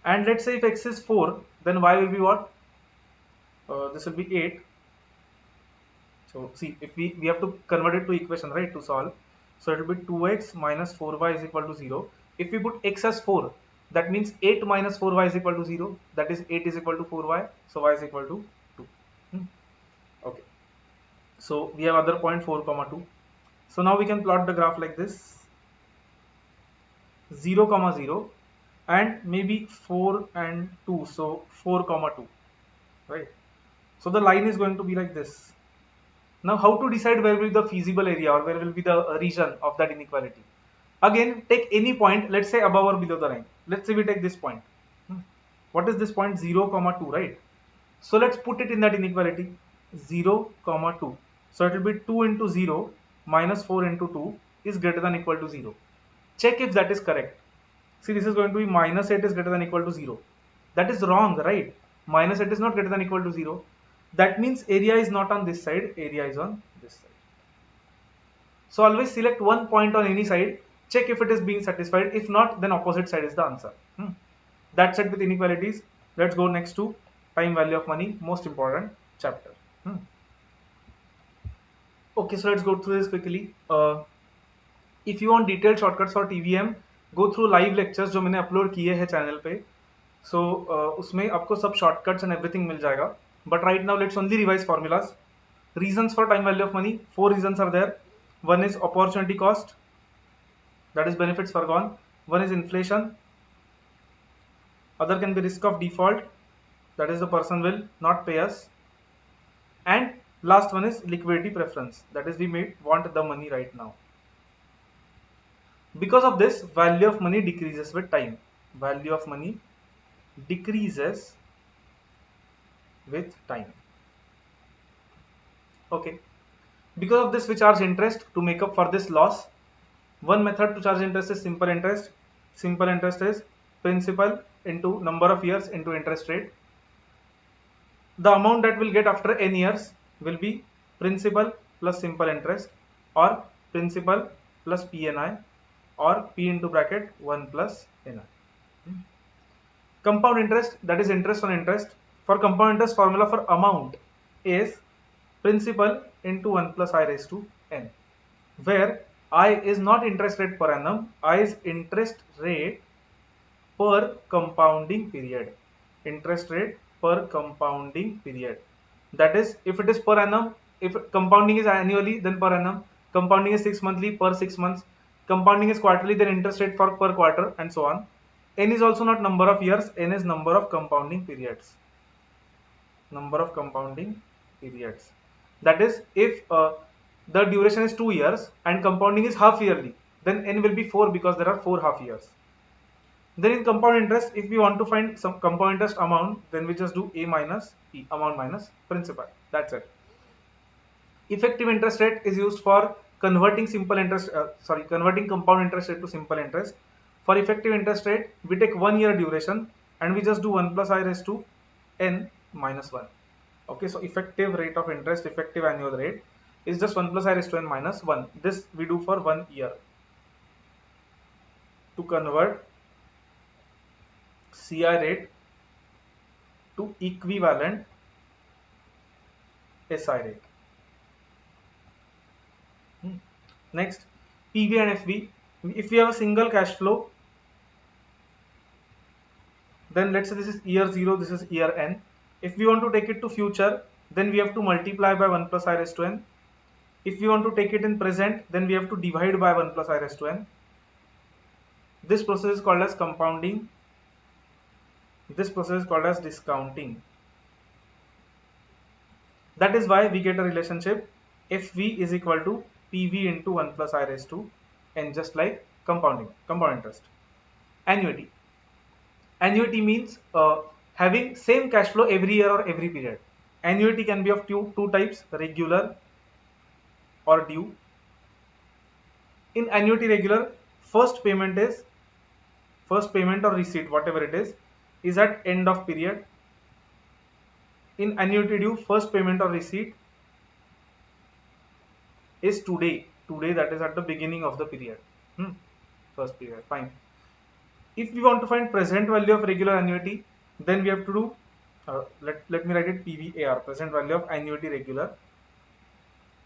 And let's say if x is 4, then y will be what? This will be 8. So see, if we have to convert it to equation, right, to solve. So it will be 2x minus 4y is equal to 0. If we put x as 4, that means 8 minus 4y is equal to 0. That is 8 is equal to 4y. So y is equal to 2. Okay. So we have other point 4, 2. So now we can plot the graph like this. 0, 0 and maybe 4 and 2. So 4, 2. Right. So the line is going to be like this. Now how to decide where will be the feasible area or where will be the region of that inequality? Again, take any point, let's say above or below the line. Let's say we take this point. What is this point? 0, 2, right? So let's put it in that inequality. 0, 2. So it will be 2 into 0 minus 4 into 2 is greater than equal to 0. Check if that is correct. See, this is going to be minus 8 is greater than equal to 0. That is wrong, right? Minus 8 is not greater than equal to 0. That means area is not on this side, area is on this side. So always select one point on any side, check if it is being satisfied. If not, then opposite side is the answer. That's it with inequalities. Let's go next to time value of money, most important chapter. Okay, so let's go through this quickly. If you want detailed shortcuts for TVM, go through live lectures जो मैंने upload किए हैं channel पे. So उसमें आपको सब shortcuts and everything मिल जाएगा. But right now let's only revise formulas. Reasons for time value of money, 4 reasons are there. One is opportunity cost, that is benefits forgone. One is inflation. Other can be risk of default, that is the person will not pay us. And last one is liquidity preference, that is we may want the money right now. Because of this, value of money decreases with time. Value of money decreases with time. Okay. Because of this, we charge interest to make up for this loss. One method to charge interest is simple interest. Simple interest is principal into number of years into interest rate. The amount that we'll get after n years will be principal plus simple interest or principal plus PNI or P into bracket 1 plus NI. Compound interest, that is interest on interest. For compound interest, formula for amount is principal into 1 plus I raised to n, where I is not interest rate per annum, I is interest rate per compounding period. Interest rate per compounding period. That is, if it is per annum, if compounding is annually, then per annum. Compounding is 6 monthly, per 6 months. Compounding is quarterly, then interest rate for per quarter, and so on. N is also not number of years, N is number of compounding periods. Number of compounding periods. That is, if the duration is 2 years and compounding is half yearly, then N will be 4 because there are 4 half years. Then in compound interest, if we want to find some compound interest amount, then we just do A minus P, amount minus principal. That's it. Effective interest rate is used for converting converting compound interest rate to simple interest. For effective interest rate, we take 1 year duration and we just do 1 plus I raised to n minus 1. Okay, so effective rate of interest, effective annual rate is just 1 plus I raised to n minus 1. This we do for 1 year to convert CI rate to equivalent SI rate. Next, PV and FV. If we have a single cash flow, then let's say this is year 0, this is year n. If we want to take it to future, then we have to multiply by 1 plus I raised to n. If we want to take it in present, then we have to divide by 1 plus I raised to n. This process is called as compounding. This process is called as discounting. That is why we get a relationship FV is equal to PV into 1 plus I raised to n, just like compound interest. Annuity. Annuity means having same cash flow every year or every period. Annuity can be of two types, regular or due. In annuity regular, first payment or receipt, whatever it is at end of period. In annuity due, first payment or receipt is today, that is at the beginning of the period. First period, fine. If we want to find present value of regular annuity, then we have to do, let me write it PVAR, present value of annuity regular.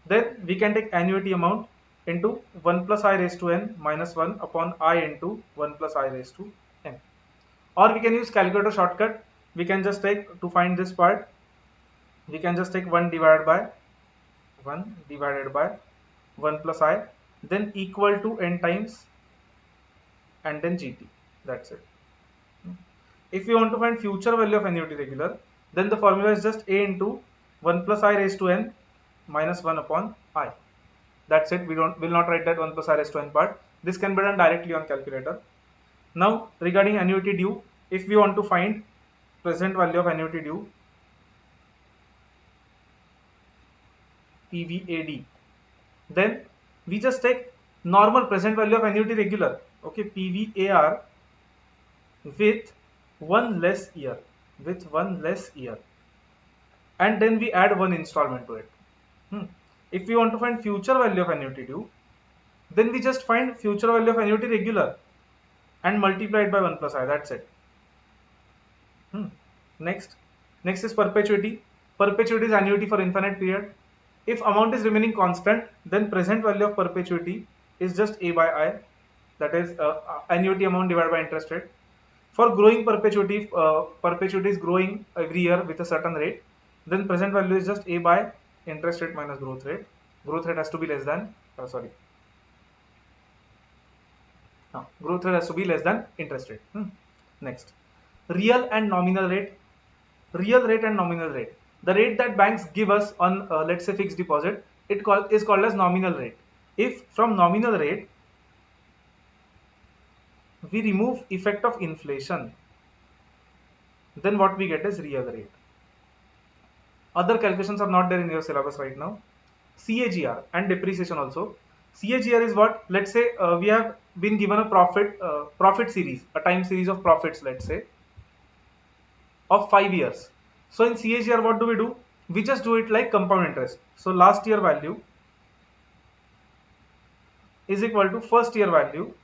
Then we can take annuity amount into 1 plus I raised to n minus 1 upon I into 1 plus I raised to n. Or we can use calculator shortcut. We can just take, to find this part, we can just take 1 divided by 1 plus I, then equal to n times and then GT. That's it. If we want to find future value of annuity regular, then the formula is just A into 1 plus I raised to n minus 1 upon I. That's it. We will not write that 1 plus I raised to n part. This can be done directly on calculator. Now regarding annuity due, if we want to find present value of annuity due, PVAD, then we just take normal present value of annuity regular, okay, PVAR with one less year, and then we add one installment to it. If we want to find future value of annuity due, then we just find future value of annuity regular and multiply it by 1 plus I. That's it. Next is perpetuity. Perpetuity is annuity for infinite period. If amount is remaining constant, then present value of perpetuity is just A by I, that is annuity amount divided by interest rate. For growing perpetuity, perpetuity is growing every year with a certain rate, then present value is just A by interest rate minus growth rate. Growth rate has to be less than, growth rate has to be less than interest rate. Next, real and nominal rate. Real rate and nominal rate. The rate that banks give us on let's say fixed deposit, is called as nominal rate. If from nominal rate we remove effect of inflation, then what we get is real rate. Other calculations are not there in your syllabus right now. CAGR and depreciation also. CAGR is what? Let's say we have been given a profit series, a time series of profits, let's say, of 5 years. So in CAGR, what do? We just do it like compound interest. So last year value is equal to first year value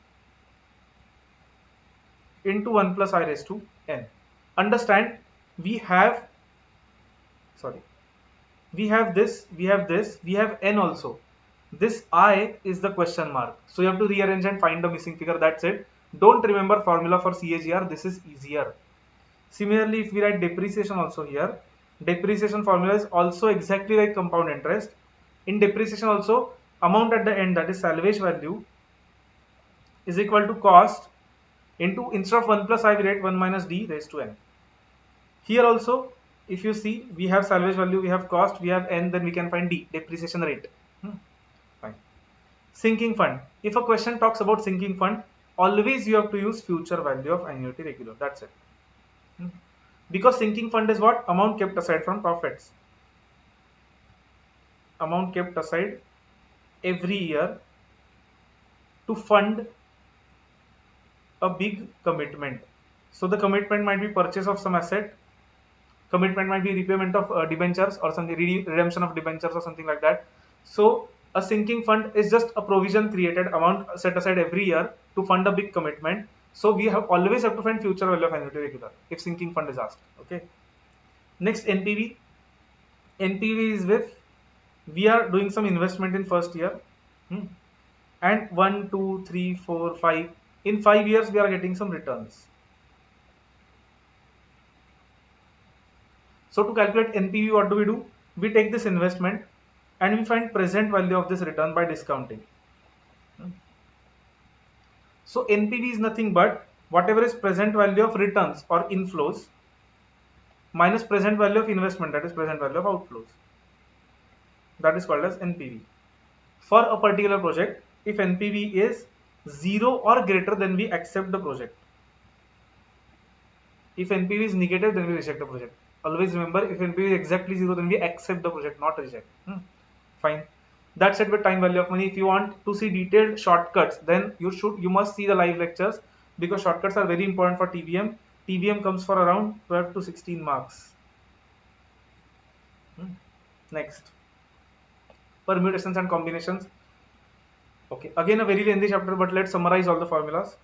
into 1 plus I raised to n. Understand, we have this, we have n also. This I is the question mark. So you have to rearrange and find the missing figure. That's it. Don't remember formula for CAGR. This is easier. Similarly, if we write depreciation also here, depreciation formula is also exactly like compound interest. In depreciation also, amount at the end, that is salvage value, is equal to cost into, instead of 1 plus I, we write 1 minus D raised to n. Here also, if you see, we have salvage value, we have cost, we have n, then we can find D, depreciation rate. Fine. Sinking fund. If a question talks about sinking fund, always you have to use future value of annuity regular. That's it. Because sinking fund is what? Amount kept aside from profits. Amount kept aside every year to fund a big commitment. So the commitment might be purchase of some asset, commitment might be repayment of debentures or something, redemption of debentures or something like that. So a sinking fund is just a provision created, amount set aside every year to fund a big commitment. So we have always have to find future value of annuity regular if sinking fund is asked. Okay. Next, NPV. NPV is with, we are doing some investment in first year, and 1, 2, 3, 4, 5. In 5 years we are getting some returns. So to calculate NPV, what do? We take this investment and we find present value of this return by discounting. So NPV is nothing but whatever is present value of returns or inflows minus present value of investment, that is present value of outflows. That is called as NPV. For a particular project, if NPV is 0 or greater, then we accept the project. If NPV is negative, then we reject the project. Always remember, if NPV is exactly 0, then we accept the project, not reject. Fine. That's it with time value of money. If you want to see detailed shortcuts, then you must see the live lectures, because shortcuts are very important for TVM. TVM comes for around 12 to 16 marks. Next, permutations and combinations. Okay, again a very lengthy chapter, but let's summarize all the formulas.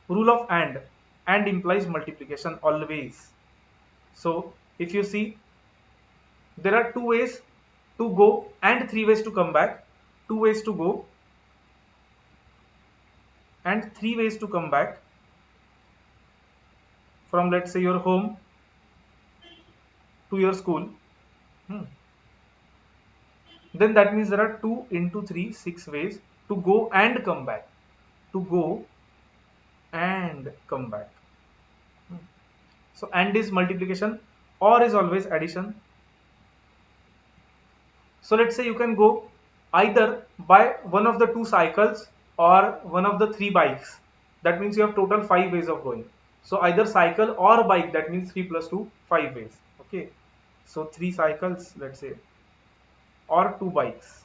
Rule of and implies multiplication always. So if you see, there are 2 ways to go and 3 ways to come back. 2 ways to go and 3 ways to come back from, let's say, your home to your school. Then that means there are 2 into 3, 6 ways to go and come back. To go and come back. So and is multiplication, or is always addition. So let's say you can go either by one of the 2 cycles or one of the 3 bikes. That means you have total 5 ways of going. So either cycle or bike, that means 3 plus 2, 5 ways. Okay. So 3 cycles, let's say, or 2 bikes.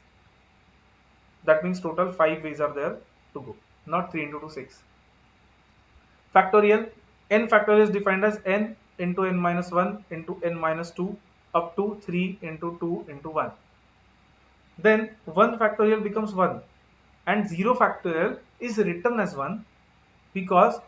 That means total 5 ways are there to go, not 3 into 2, 6. Factorial. N factorial is defined as n into n minus 1 into n minus 2 up to 3 into 2 into 1. Then 1 factorial becomes 1 and 0 factorial is written as 1 because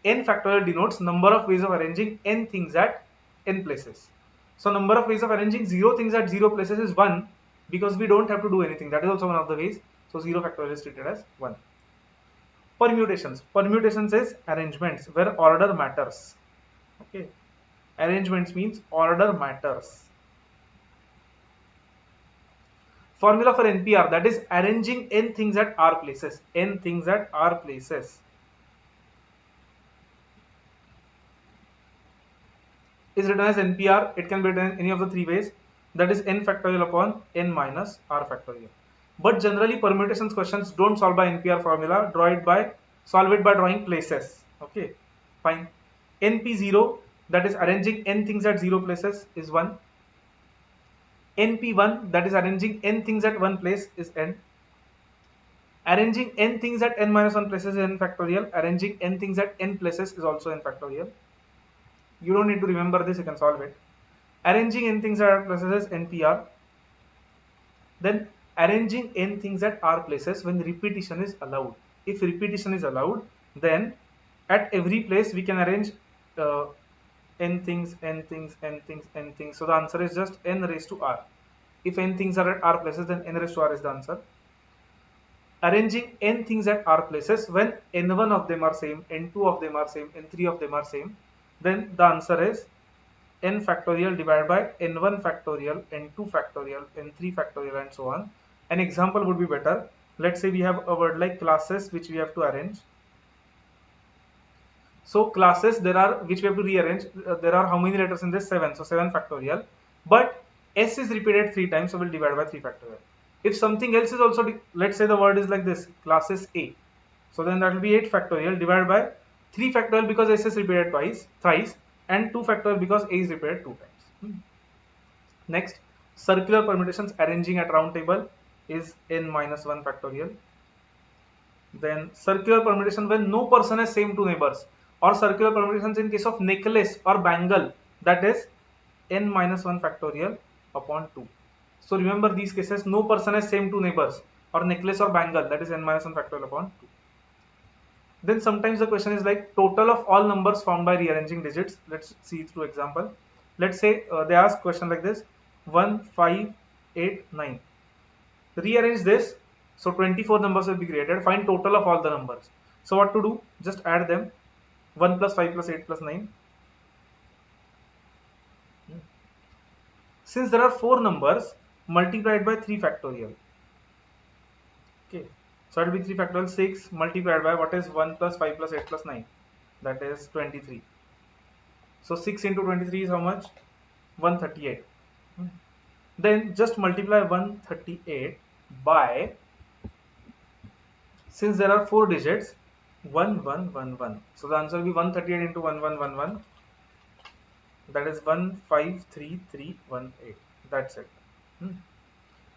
n factorial denotes number of ways of arranging n things at n places. So number of ways of arranging 0 things at 0 places is 1 because we don't have to do anything. That is also one of the ways. So 0 factorial is treated as 1. Permutations. Permutations is arrangements where order matters. Okay. Arrangements means order matters. Formula for NPR, that is arranging n things at r places. N things at r places is written as NPR. It can be written in any of the 3 ways. That is n factorial upon n minus r factorial. But generally permutations questions don't solve by NPR formula. Solve it by drawing places. Okay, fine. NP0, that is arranging n things at 0 places, is 1. NP1, that is arranging n things at 1 place, is n. Arranging n things at n minus 1 places is n factorial. Arranging n things at n places is also n factorial. You don't need to remember this, you can solve it. Arranging n things at r places is NPR. Then arranging n things at r places when repetition is allowed. If repetition is allowed, then at every place we can arrange n things, n things, n things, n things. So the answer is just n raised to r. If n things are at r places, then n raised to r is the answer. Arranging n things at r places when n1 of them are same, n2 of them are same, n3 of them are same, then the answer is n factorial divided by n1 factorial, n2 factorial, n3 factorial, and so on. An example would be better. Let's say we have a word like classes which we have to arrange. So classes there are which we have to rearrange. There are how many letters in this? 7. So 7 factorial. But s is repeated 3 times, so we'll divide by 3 factorial. If something else is also, let's say the word is like this, classes A. So then that will be 8 factorial divided by 3 factorial because s is repeated thrice, and 2 factorial because a is repeated 2 times. Next, circular permutations arranging at round table is n minus 1 factorial. Then circular permutation when no person has same two neighbors, or circular permutations in case of necklace or bangle, that is n minus 1 factorial upon 2. So remember these cases, no person has same two neighbors, or necklace or bangle, that is n minus 1 factorial upon 2. Then sometimes the question is like total of all numbers found by rearranging digits. Let's see through example. Let's say they ask question like this: 1, 5, 8, 9. Rearrange this, so 24 numbers will be created. Find total of all the numbers. So what to do? Just add them. 1 plus 5 plus 8 plus 9. Since there are 4 numbers, multiplied by 3 factorial. Okay, so it will be 3 factorial. 6 multiplied by what is 1 plus 5 plus 8 plus 9, that is 23. So 6 into 23 is how much? 138. Then just multiply 138 by, since there are 4 digits, 1111. So the answer will be 138 into 1111, that is 153318. That's it.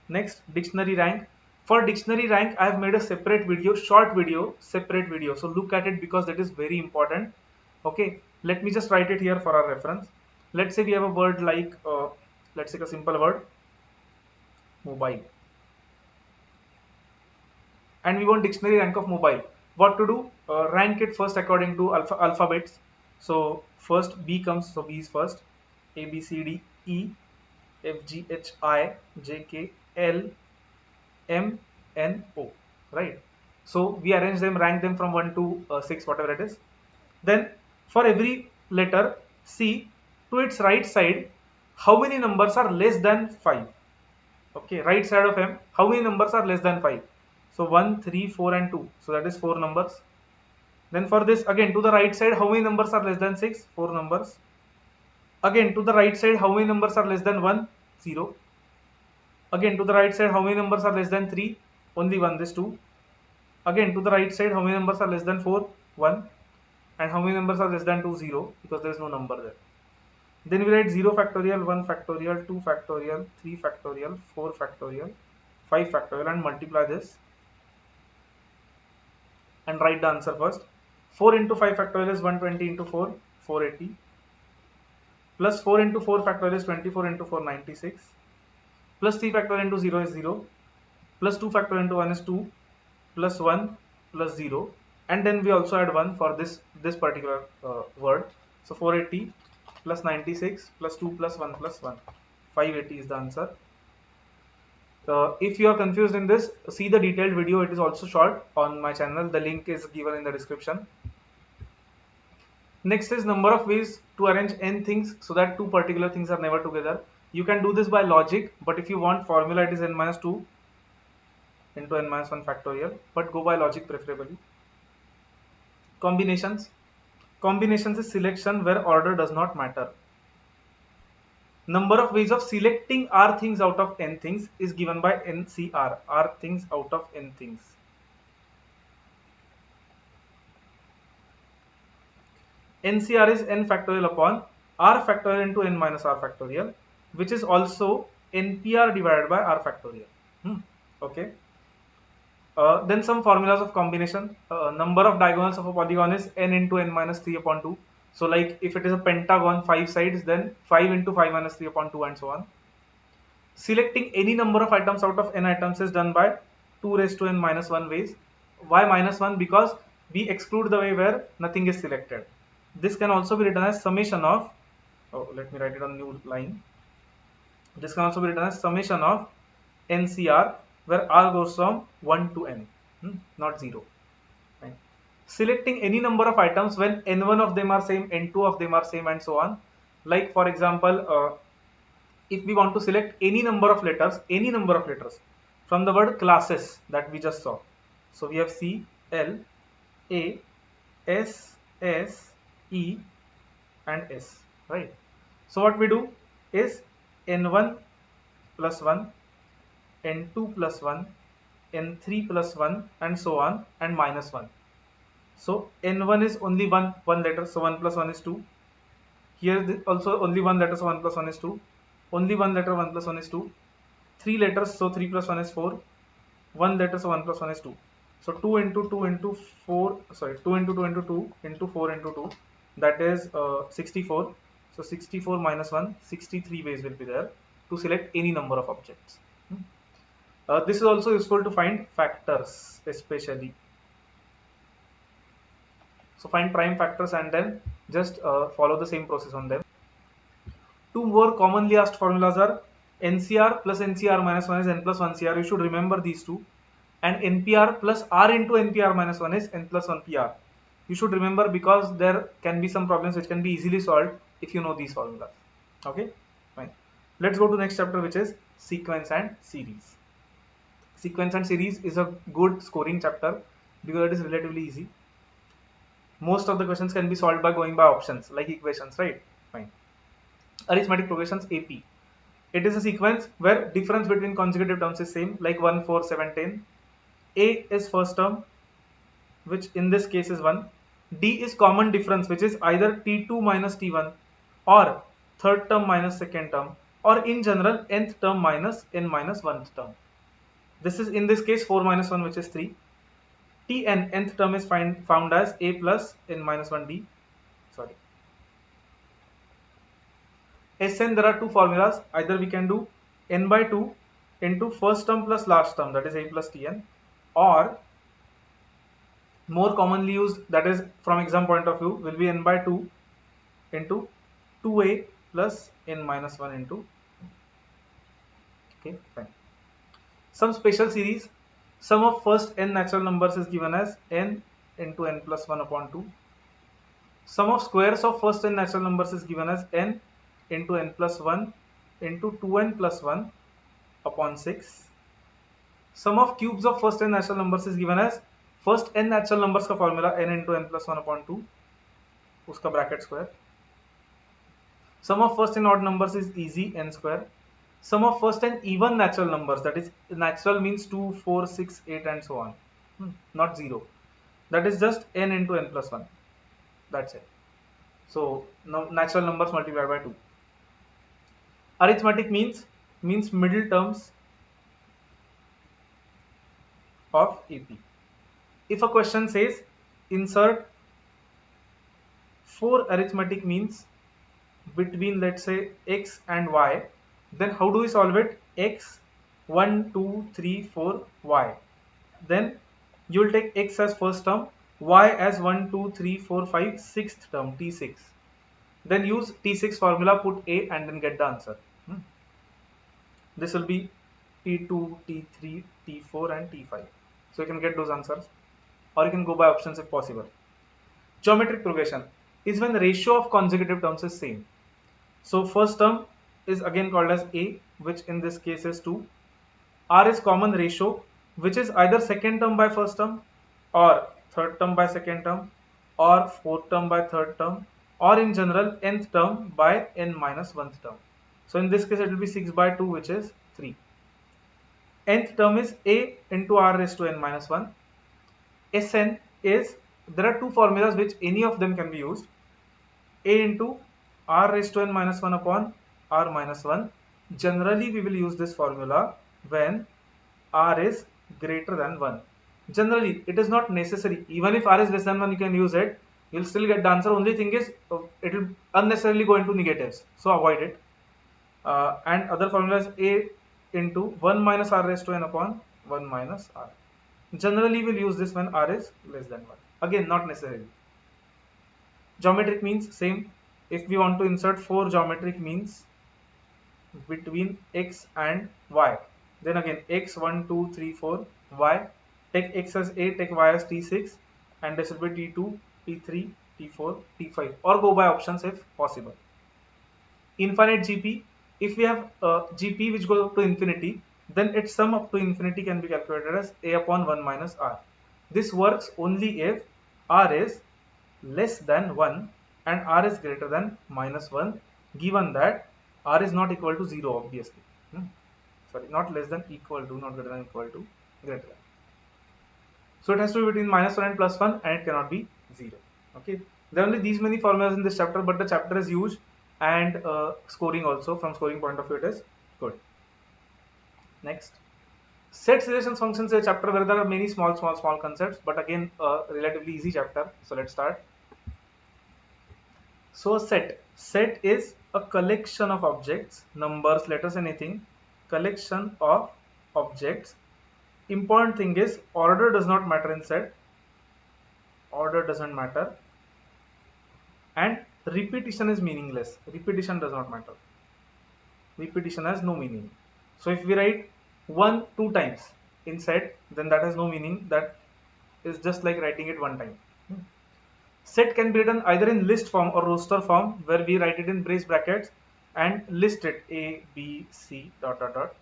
Next, dictionary rank. For dictionary rank, I have made a separate video, short video, separate video. So look at it because that is very important. Okay, let me just write it here for our reference. Let's say we have a word like, let's take a simple word, mobile. And we want dictionary rank of mobile. What to do? Rank it first according to alphabets. So first B comes, so B is first. A, B, C, D, E, F, G, H, I, J, K, L, M, N, O, right? So we arrange them, rank them from 1 to 6, whatever it is. Then for every letter C, to its right side, how many numbers are less than 5? Okay, right side of M, how many numbers are less than 5? So 1, 3, 4 and 2. So that is 4 numbers. Then for this, again to the right side, how many numbers are less than 6? 4 numbers. Again to the right side, how many numbers are less than 1? 0. Again to the right side, how many numbers are less than 3? Only 1, this 2. Again to the right side, how many numbers are less than 4? 1. And how many numbers are less than 2? 0, because there is no number there. Then we write 0 factorial, 1 factorial, 2 factorial, 3 factorial, 4 factorial, 5 factorial, and multiply this and write the answer first. 4 into 5 factorial is 120 into 4, 480. Plus 4 into 4 factorial is 24 into 4, 96. Plus 3 factorial into 0 is 0. Plus 2 factorial into 1 is 2. Plus 1 plus 0. And then we also add 1 for this particular word. So 480 plus 96 plus 2 plus 1 plus 1. 580 is the answer. If you are confused in this, see the detailed video. It is also short on my channel. The link is given in the description. Next is number of ways to arrange n things so that two particular things are never together. You can do this by logic, but if you want formula, it is n minus 2 into n minus 1 factorial, but go by logic preferably. Combinations. Combinations is selection where order does not matter. Number of ways of selecting r things out of n things is given by NCR, r things out of n things. NCR is n factorial upon r factorial into n minus r factorial, which is also NPR divided by r factorial. Okay. Then some formulas of combination. Number of diagonals of a polygon is n into n minus 3 upon 2. So like if it is a pentagon, 5 sides, then 5 into 5 minus 3 upon 2 and so on. Selecting any number of items out of n items is done by 2 raised to n minus 1 ways. Why minus 1? Because we exclude the way where nothing is selected. This can also be written as summation of, let me write it on new line. This can also be written as summation of NCR, where r goes from 1 to n, not 0. Right. Selecting any number of items when n1 of them are same, n2 of them are same, and so on. Like for example, if we want to select any number of letters from the word classes that we just saw. So we have C, L, A, S, S, E, and S, right? So what we do is n1 plus 1, n2 plus 1, n3 plus 1, and so on, and minus 1. So n1 is only one letter, so 1 plus 1 is 2. Here also only one letter, so 1 plus 1 is 2. Only one letter, 1 plus 1 is 2. Three letters, so 3 plus 1 is 4. One letter, so 1 plus 1 is 2. So 2 into 2 into 4, sorry, 2 into 2 into 2 into 4 into 2, that is 64. So 64 minus 1, 63 ways will be there to select any number of objects. This is also useful to find factors, especially. So find prime factors and then just follow the same process on them. Two more commonly asked formulas are NCR plus NCR minus 1 is n plus 1 CR. You should remember these two. And NPR plus R into NPR minus 1 is n plus 1 PR. You should remember because there can be some problems which can be easily solved if you know these formulas. Okay, fine. Let's go to next chapter, which is sequence and series. Sequence and series is a good scoring chapter because it is relatively easy. Most of the questions can be solved by going by options like equations, right? Fine. Arithmetic progressions, AP. It is a sequence where difference between consecutive terms is same, like 1, 4, 7, 10. A is first term, which in this case is 1. D is common difference, which is either T2 minus T1 or third term minus second term, or in general nth term minus n minus 1th term. This is in this case 4 minus 1, which is 3. Tn, nth term is found as A plus n minus 1D. Sorry. Sn, there are two formulas. Either we can do n by 2 into first term plus last term, that is A plus Tn, or more commonly used, that is from exam point of view, will be n by 2 into 2a plus n minus 1 into. Okay, fine. Some special series. Sum of first n natural numbers is given as n into n plus 1 upon 2. Sum of squares of first n natural numbers is given as n into n plus 1 into 2n plus 1 upon 6. Sum of cubes of first n natural numbers is given as first n natural numbers का formula n into n plus 1 upon 2, उसका bracket square. Sum of first n odd numbers is easy, n square. Sum of first n even natural numbers, that is natural means 2, 4, 6, 8 and so on, not 0. That is just n into n plus 1. That's it. So now natural numbers multiplied by 2. Arithmetic means middle terms of AP. If a question says insert 4 arithmetic means between, let's say, x and y, then how do we solve it? X 1, 2, 3, 4, y. Then you will take x as first term, y as 1, 2, 3, 4, 5, sixth term, T6. Then use T6 formula, put A and then get the answer. This will be T2, T3, T4 and T5. So you can get those answers, or you can go by options if possible. Geometric progression is when the ratio of consecutive terms is same. So first term is again called as A, which in this case is 2. R is common ratio, which is either second term by first term, or third term by second term, or fourth term by third term, or in general nth term by n minus 1th term. So in this case it will be 6 by 2, which is 3. Nth term is A into R raised to n minus 1. Sn is, there are two formulas which any of them can be used. A into R raised to n minus 1 upon R minus 1. Generally we will use this formula when R is greater than 1. Generally it is not necessary. Even if R is less than 1, you can use it. You will still get the answer. Only thing is it will unnecessarily go into negatives, so avoid it. And other formula is A into 1 minus R raised to n upon 1 minus R. Generally we'll use this when R is less than 1. Again, not necessarily. Geometric means same. If we want to insert 4 geometric means between x and y, then again x 1, 2, 3, 4, y. Take x as A, take y as T6, and this will be T2, T3, T4, T5, or go by options if possible. Infinite GP. If we have GP which goes up to infinity, then its sum up to infinity can be calculated as A upon 1 minus R. This works only if R is less than 1 and R is greater than minus 1, given that R is not equal to 0, obviously. Sorry, not less than, equal to, not greater than, equal to, greater than. So it has to be between -1 and +1, and it cannot be 0. Okay, there are only these many formulas in this chapter, but the chapter is huge, and scoring also, from scoring point of view, it is good. Next, sets, relations, functions is a chapter where there are many small concepts, but again relatively easy chapter. So let's start. So a set is a collection of objects, numbers, letters, anything, collection of objects. Important thing is order does not matter in set. Order doesn't matter, and repetition is meaningless. Repetition does not matter. Repetition has no meaning. So if we write 1 2 times in set, then that has no meaning. That is just like writing it one time. Set can be written either in list form or roster form, where we write it in brace brackets and list it A, B, C, dot dot dot.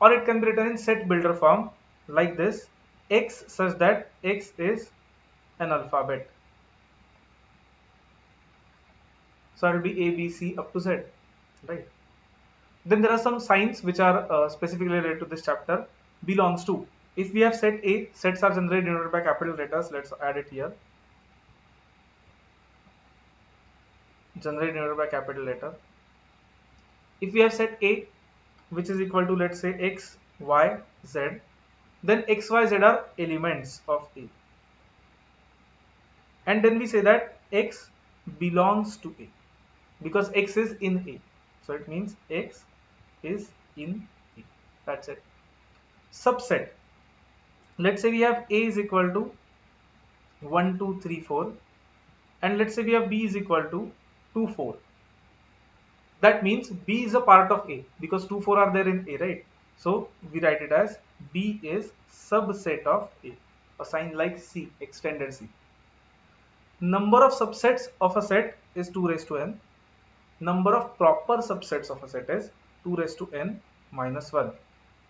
Or it can be written in set builder form like this, X, such that X is an alphabet. So it will be A, B, C up to Z, right? Then there are some signs which are specifically related to this chapter. Belongs to. If we have set A, sets are generally denoted by capital letters. Let's add it here. Generally denoted by capital letter. If we have set A, which is equal to, let's say, X, Y, Z, then X, Y, Z are elements of A. And then we say that X belongs to A, because X is in A. So it means X is in A. That's it. Subset. Let's say we have A is equal to 1, 2, 3, 4, and let's say we have B is equal to 2, 4. That means B is a part of A, because 2, 4 are there in A, right? So we write it as B is subset of A. A sign like C, extended C. Number of subsets of a set is 2 raised to n. Number of proper subsets of a set is 2 raised to n minus 1,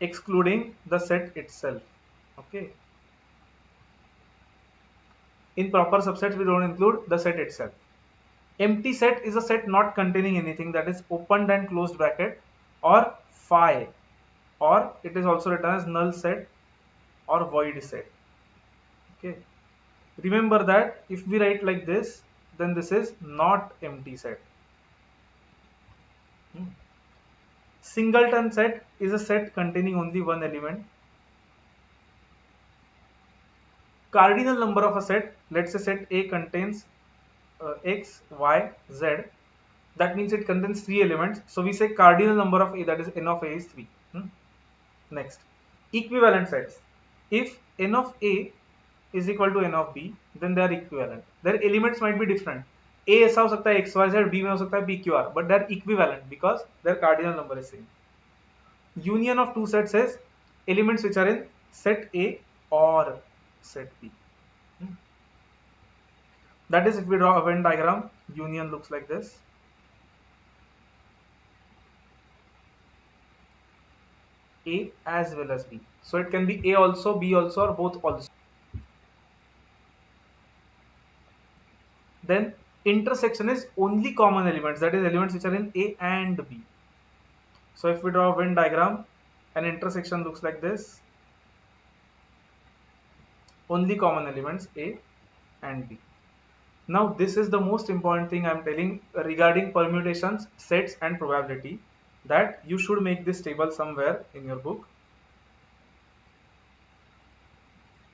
excluding the set itself. Okay. In proper subsets, we don't include the set itself. Empty set is a set not containing anything, that is opened and closed bracket, or phi, or it is also written as null set or void set. Okay. Remember that if we write like this, then this is not empty set. Singleton set is a set containing only one element. Cardinal number of a set, let's say set A contains X, Y, Z. That means it contains 3 elements. So we say cardinal number of A, that is n of A, is 3. Next, equivalent sets. If n of A is equal to n of B, then they are equivalent. Their elements might be different. A ऐसा हो सकता है X, Y, Z, B में हो सकता है P, Q, R, but they are equivalent because their cardinal number is same. Union of two sets is elements which are in set A or set B. That is, if we draw a Venn diagram, union looks like this. A as well as B. So it can be A also, B also, or both also. Then intersection is only common elements, that is elements which are in A and B. So if we draw a Venn diagram, an intersection looks like this. Only common elements A and B. Now this is the most important thing I am telling regarding permutations, sets and probability, that you should make this table somewhere in your book.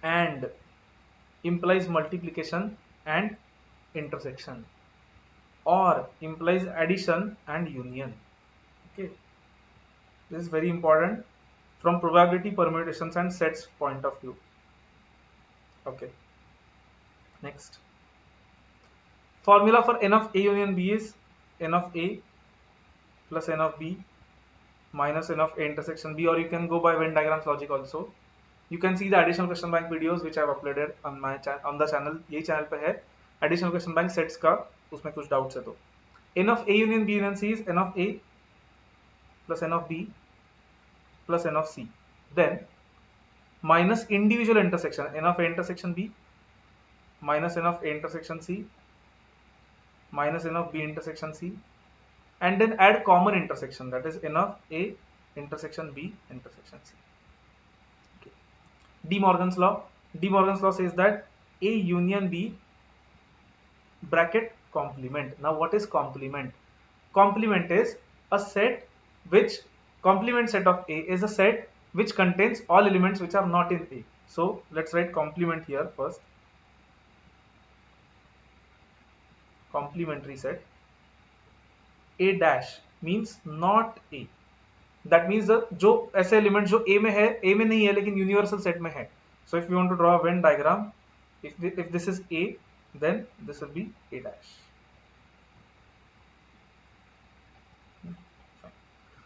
And implies multiplication and intersection, or implies addition and union. Okay, this is very important from probability, permutations and sets point of view. Okay, next, formula for n of A union B is n of A plus n of B minus n of A intersection B, or you can go by Venn diagrams logic also. You can see the additional question bank videos which I have uploaded on my on the channel. यही channel पे है additional question bank sets का, उसमें कुछ doubts है तो. n of A union B union C is n of A plus n of B plus n of C. Then minus individual intersection, n of A intersection B minus n of A intersection C minus n of B intersection C, and then add common intersection, that is n of A intersection B intersection C. Okay. De Morgan's law, De Morgan's law says that A union B bracket complement. Now what is complement? Complement is a set which complement set of A is a set which contains all elements which are not in A. So let's write complement here first. Complementary set. A dash means not A. That means the जो ऐसे element जो A में है, A में नहीं है लेकिन universal set में है. So if you want to draw a Venn diagram, if this is A, then this will be A dash.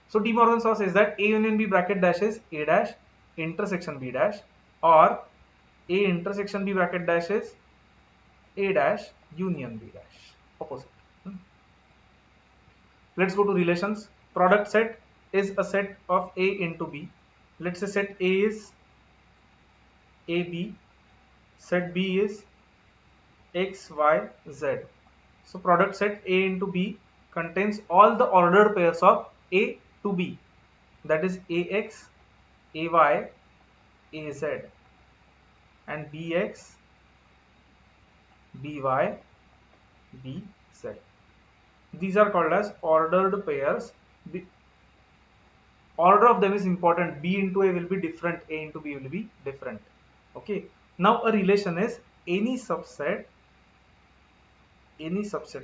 So De Morgan's law says that A union B bracket dash is A dash intersection B dash, or A intersection B bracket dash is A dash union B dash. Opposite. Let's go to relations. Product set is a set of A into B. Let's say set A is AB, set B is X, Y, Z. So product set A into B contains all the ordered pairs of A to B, that is AX, AY, AZ, and BX, BY, BZ. These are called as ordered pairs. The order of them is important. B into A will be different, A into B will be different. Okay. Now a relation is any subset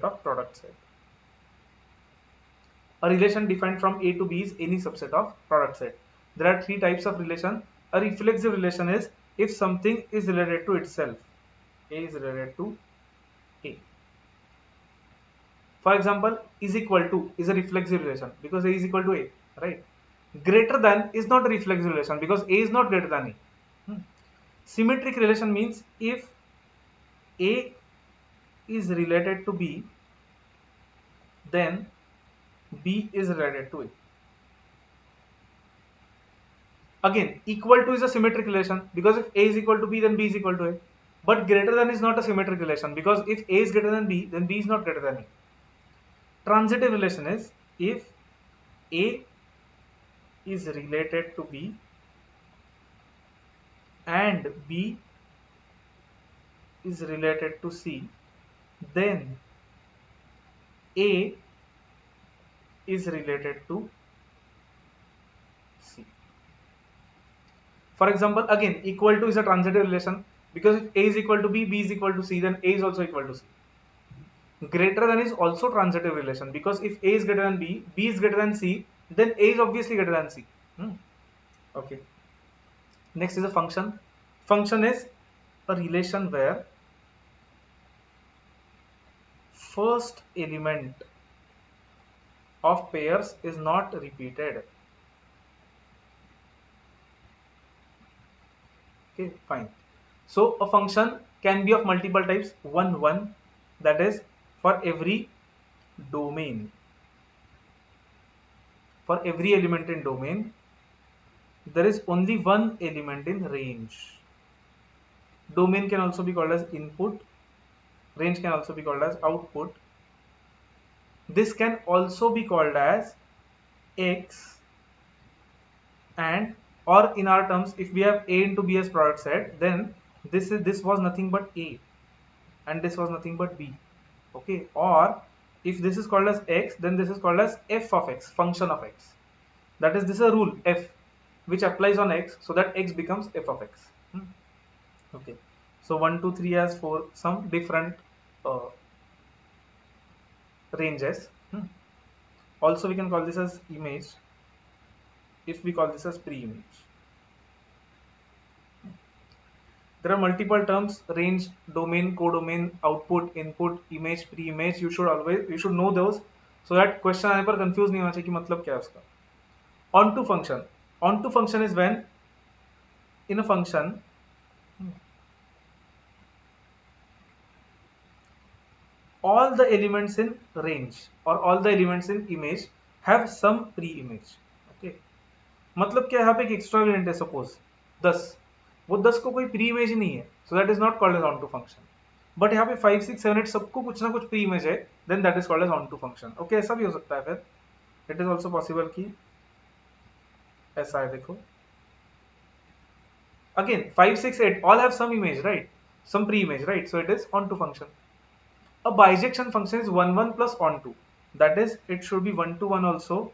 of product set. A relation defined from A to B is any subset of product set. There are three types of relation. A reflexive relation is if something is related to itself. A is related to A. For example, is equal to is a reflexive relation because A is equal to A, right? Greater than is not a reflexive relation because A is not greater than A. Symmetric relation means if A is related to B, then B is related to A. Again, equal to is a symmetric relation because if A is equal to B, then B is equal to A. But greater than is not a symmetric relation because if A is greater than B, then B is not greater than A. Transitive relation is if A is related to B and B is related to C, then A is related to C. For example, again, equal to is a transitive relation because if A is equal to B, B is equal to C, then A is also equal to C. Greater than is also transitive relation because if A is greater than B, B is greater than C, then A is obviously greater than C. Okay. Next is a function. Function is a relation where first element of pairs is not repeated. Okay, fine. So a function can be of multiple types. One, that is for every domain. For every element in domain, there is only one element in range. Domain can also be called as input. Range can also be called as output. This can also be called as X, and or in our terms, if we have A into B as product set, then this was nothing but A and this was nothing but B. Okay, or if this is called as X, then this is called as f of X, function of X. That is, this is a rule f which applies on X so that X becomes f of X. Okay, so 1, 2, 3 has some different ranges. Also we can call this as image if we call this as pre-image. There are multiple terms: range, domain, codomain, output, input, image, pre-image. You should know those so that question आने पर confuse नहीं होना चाहिए कि मतलब क्या है उसका. Onto function. Onto function is when in a function all the elements in range or all the elements in image have some pre-image. Okay, मतलब क्या, यहाँ पे एक एक्स्ट्रा एलिमेंट है सपोज 10, वो 10 को कोई प्री इमेज ही नहीं है, so that is not called as onto function. But यहाँ पे 5, 6, 7, 8 सबको कुछ ना कुछ प्री इमेज है, then that is called as onto function. Okay, ऐसा भी हो सकता है. फिर इट इज ऑल्सो पॉसिबल कि ऐसा है, देखो Again, 5, 6, 8 all have some image, right? Some pre-image, right? So it is onto function. A bijection function is 1, 1 plus onto. That is, it should be 1 to 1 also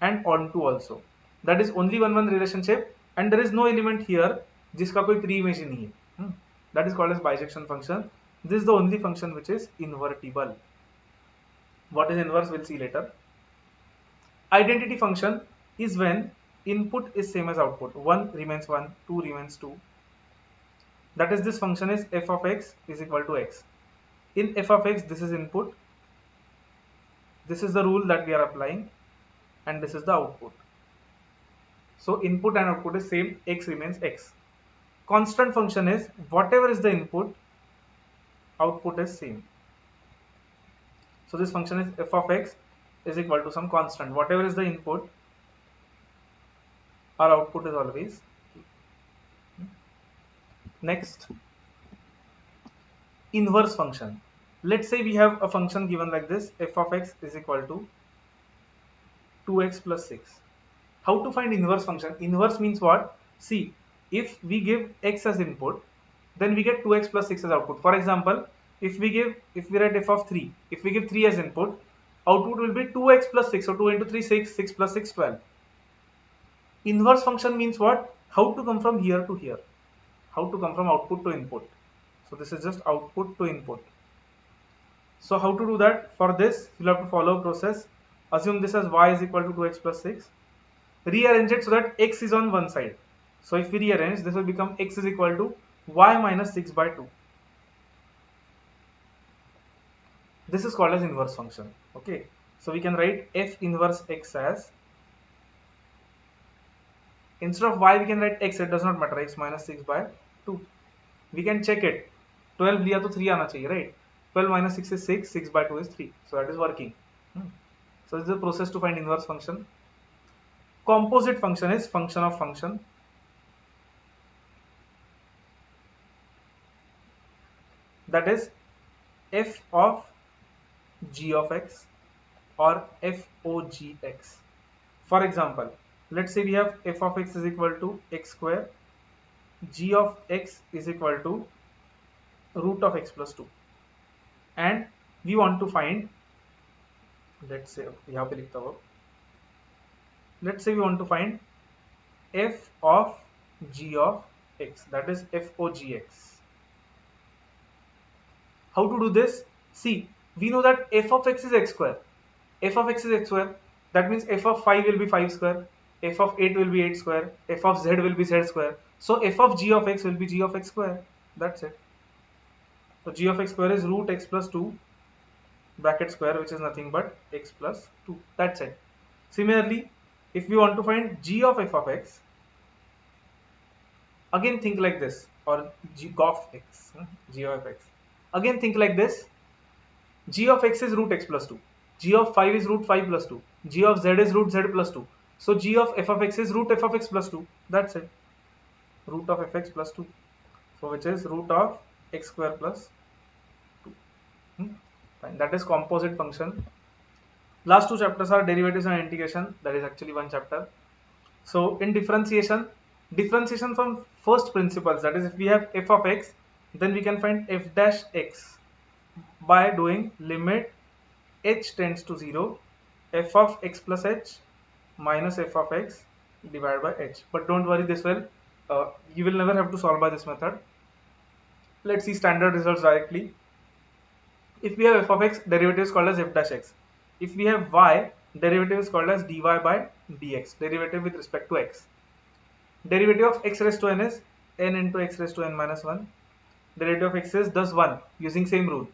and onto also. That is only 1, 1 relationship, and there is no element here जिसका कोई pre-image नहीं है. That is called as bijection function. This is the only function which is invertible. What is inverse? We'll see later. Identity function is when input is same as output. 1 remains 1, 2 remains 2. That is, this function is f of x is equal to x. In f of x, this is input. This is the rule that we are applying, and this is the output. So input and output is same, x remains x. Constant function is whatever is the input, output is same. So this function is f of x is equal to some constant. Whatever is the input, our output is always. Next, inverse function. Let's say we have a function given like this, f of x is equal to 2x plus 6. How to find inverse function? Inverse means what? See, if we give x as input, then we get 2x plus 6 as output. For example, if we write f of 3, if we give 3 as input, output will be 2x plus 6. So 2 into 3, 6, 6 plus 6, 12. Inverse function means what? How to come from here to here. How to come from output to input. So this is just output to input. So how to do that? For this, you'll have to follow a process. Assume this as y is equal to 2x plus 6. Rearrange it so that x is on one side. So if we rearrange, this will become x is equal to y minus 6 by 2. This is called as inverse function. Okay. So we can write f inverse x as, instead of y we can write x, it does not matter, x minus 6 by 2. We can check it. 12 लिया तो 3 आना चाहिए, right? 12 minus 6 is 6, 6 by 2 is 3. So that is working. So this is the process to find inverse function. Composite function is function of function. That is f of g of x or f o g x. For example, let's say we have f of x is equal to x square, g of x is equal to root of x plus 2, and we want to find, let's say यहाँ पे लिखता हूँ, let's say we want to find f of g of x, that is f o g x. How to do this? See, we know that f of x is x square. F of x is x square. That means f of 5 will be 5 square. F of 8 will be 8 square. F of z will be z square. So f of g of x will be g of x square. That's it. So g of x square is root x plus 2 bracket square, which is nothing but x plus 2. That's it. Similarly, if we want to find g of f of x, again think like this, or g of x, g of x. Again think like this. G of x is root x plus 2. G of 5 is root 5 plus 2. G of z is root z plus 2. So g of f of x is root f of x plus 2. That's it. Root of fx plus 2. So which is root of x square plus 2. Fine. That is composite function. Last two chapters are derivatives and integration. That is actually one chapter. So in differentiation from first principles, that is if we have f of x, then we can find f dash x by doing limit h tends to 0, f of x plus h minus f of x divided by h. But don't worry, this will you will never have to solve by this method. Let's see standard results directly. If we have f of x, derivative is called as f dash x. If we have y, derivative is called as dy by dx, derivative with respect to x. Derivative of x raised to n is n into x raised to n minus 1. Derivative of x is thus 1 using same rule.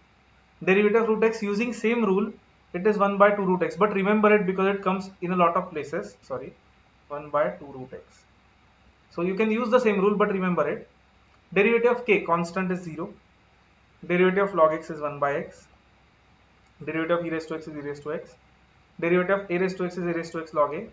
Derivative of root x using same rule, it is 1 by 2 root x, but remember it because it comes in a lot of places. Sorry, 1 by 2 root x. So you can use the same rule, but remember it. Derivative of k, constant, is 0. Derivative of log x is 1 by x. Derivative of e raised to x is e raised to x. Derivative of a raised to x is a raised to x log a.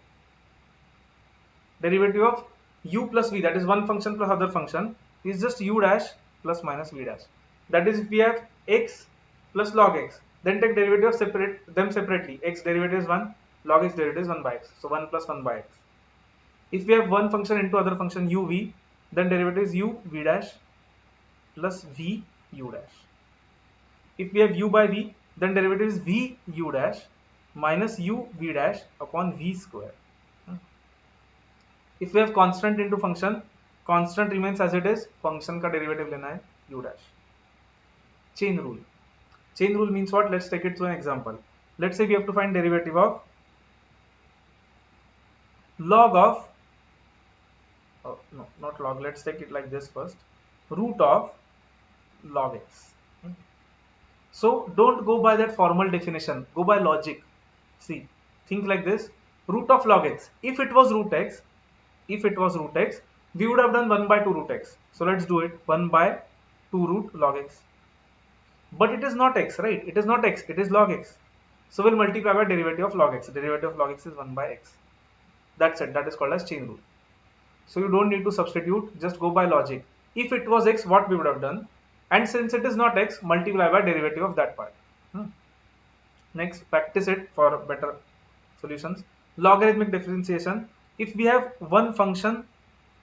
Derivative of u plus v, that is one function plus other function, is just u dash plus minus v dash. That is, if we have x plus log x, then take derivative of them separately. X derivative is 1, log x derivative is 1 by x. So 1 plus 1 by x. If we have one function into other function uv, then derivative is u v dash plus v u dash. If we have u by v, then derivative is v u dash minus u v dash upon v square. If we have constant into function, constant remains as it is, function का derivative लेना है u dash. Chain rule. Chain rule means what? Let's take it to an example. Let's say we have to find derivative of log of, oh, no, not log, let's take it like this first, root of log x. So don't go by that formal definition, go by logic. See, think like this, root of log x. If it was root x, we would have done 1 by 2 root x. So let's do it, 1 by 2 root log x. But it is not x, right? It is not x, it is log x. So we'll multiply by derivative of log x. Derivative of log x is 1 by x. That's it, that is called as chain rule. So you don't need to substitute, just go by logic. If it was x, what we would have done? And since it is not x, multiply by derivative of that part. Next, practice it for better solutions. Logarithmic differentiation. If we have one function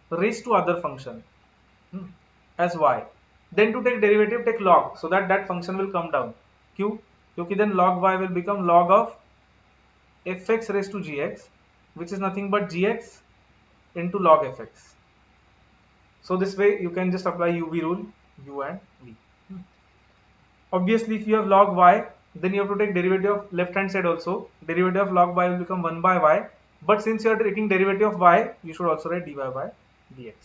raised to other function as y, then to take derivative, take log, so that that function will come down. Q, because then log y will become log of fx raised to gx, which is nothing but gx into log fx. So this way you can just apply uv rule, u and v. Obviously, if you have log y, then you have to take derivative of left hand side also. Derivative of log y will become 1 by y. But since you are taking derivative of y, you should also write dy by dx.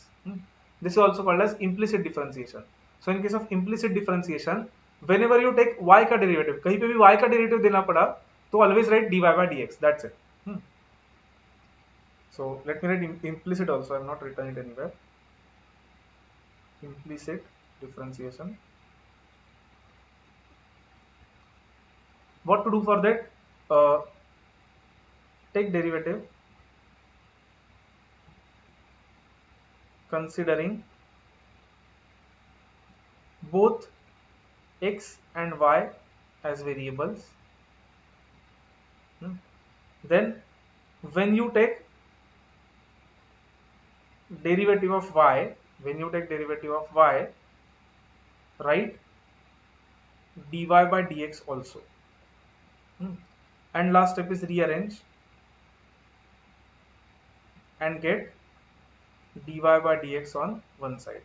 This is also called as implicit differentiation. So in case of implicit differentiation, whenever you take y का derivative, कहीं पे भी y का derivative देना पड़ा, तो always write dy by dx. That's it. So let me write implicit also. I have not written it anywhere. Implicit differentiation. What to do for that? Take derivative considering both x and y as variables. Then when you take derivative of y, write dy by dx also. And last step is rearrange and get dy by dx on one side.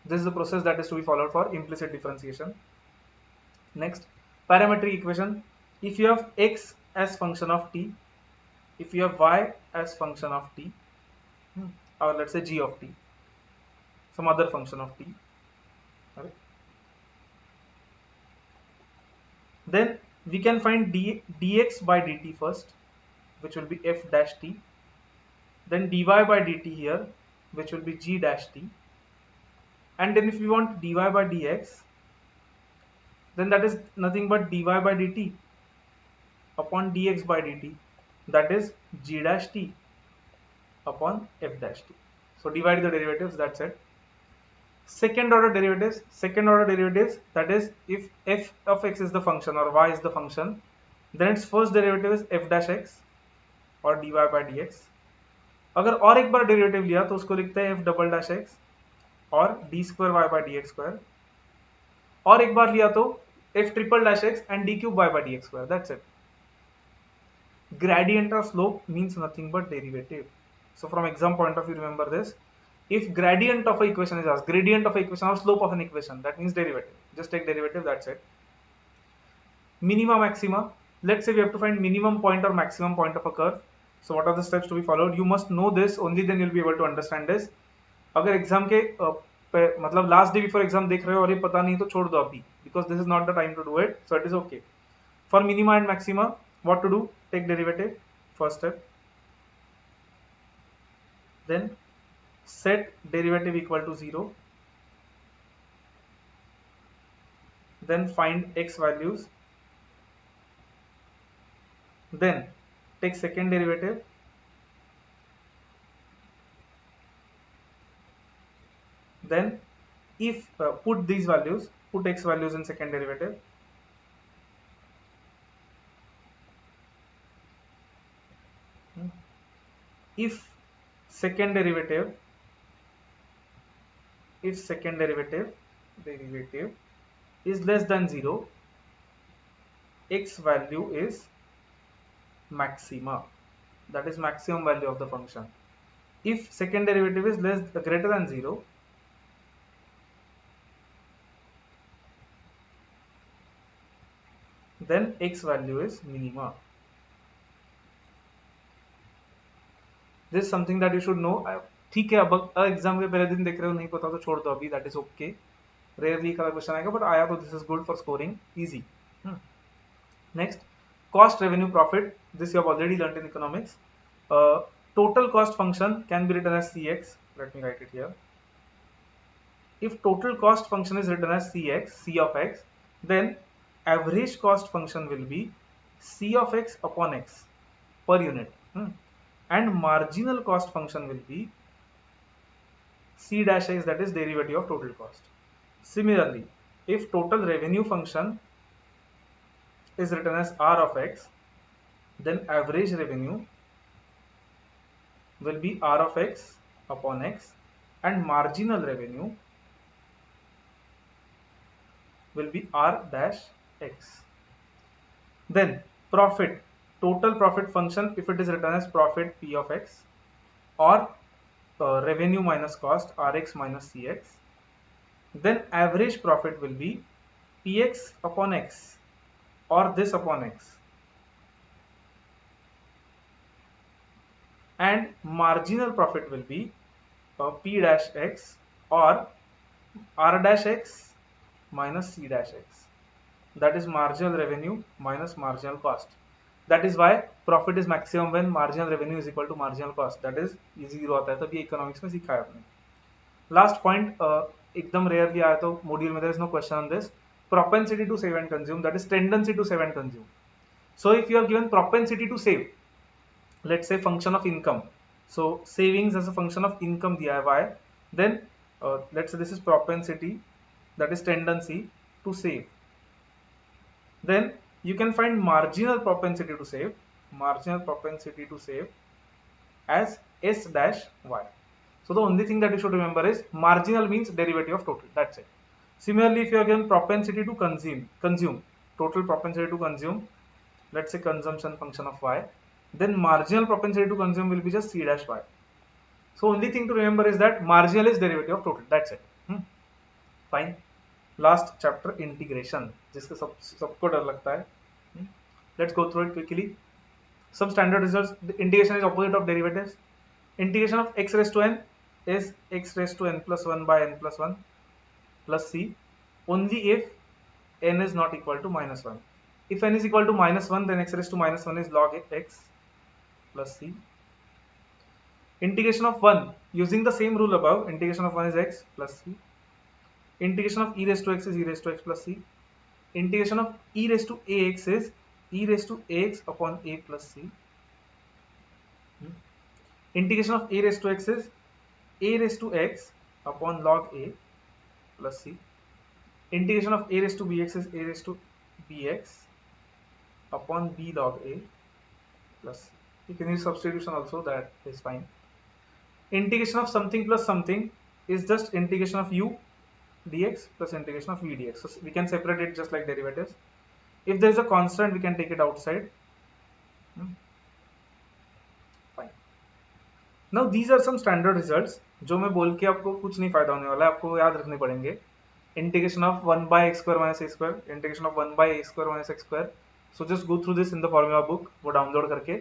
This is the process that is to be followed for implicit differentiation. Next, parametric equation. If you have x as function of t, if you have y as function of t, or let's say g of t, some other function of t, right? Then we can find dx by dt first, which will be f dash t. Then dy by dt here, which will be g dash t. And then if we want dy by dx, then that is nothing but dy by dt upon dx by dt, that is g dash t upon f dash t. So divide the derivatives, that's it. Second order derivatives, that is if f of x is the function or y is the function, then its first derivative is f dash x or dy by dx. अगर और एक बार derivative लिया तो उसको लिखते हैं f double dash x और d square y by dx square, और एक बार लिया तो f triple dash x and d cube y by dx square. That's it. Gradient or slope means nothing but derivative. So from exam point of view, remember this. If gradient of an equation is asked, gradient of an equation or slope of an equation, that means derivative. Just take derivative, that's it. Minima, maxima. Let's say we have to find minimum point or maximum point of a curve. So what are the steps to be followed? You must know this, only then you'll be able to understand this. अगर exam के मतलब last day before exam देख रहे हो और ये पता नहीं तो छोड़ दो अभी, because this is not the time to do it, so it is okay. For minima and maxima, what to do? Take derivative, first step. Then set derivative equal to 0. Then find x values. Then take second derivative. Then if put these values, put x values in second derivative. if second derivative derivative is less than 0, x value is maxima, that is maximum value of the function. If second derivative is greater than 0, then x value is minima. This is something that you should know. ठीक है, अब exam के पहले दिन देख रहे हो, नहीं पता तो छोड़ दो अभी, दैट इज ओके. रेयरली का क्वेश्चन आएगा, बट आया तो this is good for scoring easy. Next, cost, revenue, profit. This you have already learnt in economics. Total cost function can be written as Cx. Let me write it here. If total cost function is written as Cx, C of x, then average cost function will be C of x upon x per unit. And marginal cost function will be C dash x, that is derivative of total cost. Similarly, if total revenue function is written as R of x, then average revenue will be R of x upon x, and marginal revenue will be R dash x. Then profit, total profit function, if it is written as profit P of x, or revenue minus cost Rx minus Cx, then average profit will be Px upon x, or this upon x, and marginal profit will be P dash x, or R dash x minus C dash x, that is marginal revenue minus marginal cost. That is why profit is maximum when marginal revenue is equal to marginal cost, that is easy होता है, तभी economics में सीखा है आपने. Last point एकदम rarely आया तो मॉड्यूल में, there is no question on this. Propensity to save and consume, that is tendency to save and consume. So if you are given propensity to save, let's say function of income, so savings as a function of income diya hai, then let's say this is propensity, that is tendency to save. Then you can find marginal propensity to save as S dash y. So the only thing that you should remember is marginal means derivative of total, that's it. Similarly, if you are given propensity to consume, total propensity to consume, let's say consumption function of y, then marginal propensity to consume will be just C dash y. So only thing to remember is that marginal is derivative of total, that's it. Fine. Last chapter, integration, जिसके सबको डर लगता है. Let's go through it quickly. Some standard results. The integration is opposite of derivatives. Integration of x raised to n is x raised to n plus 1 by n plus 1 plus c, only if n is not equal to minus 1. If n is equal to minus 1, then x raised to minus 1 is log x plus c. Integration of 1 using the same rule above, integration of 1 is x plus c. Integration of e raised to x is e raised to x plus c. Integration of e raised to ax is e raised to ax upon a plus c. Integration of a raised to x is a raised to x upon log a plus c. Integration of a raised to bx is a raised to bx upon b log a plus c. You can use substitution also, that is fine. Integration of something plus something is just integration of u dx plus integration of v dx. So we can separate it just like derivatives. If there is a constant, we can take it outside. Fine. Now these are some standard results जो मैं बोल के आपको कुछ नहीं फायदा होने वाला है, आपको याद रखने पड़ेंगे. Integration of 1 by x square minus a square, integration of 1 by a square minus x square. So just go through this in the formula book, वो डाउनलोड करके,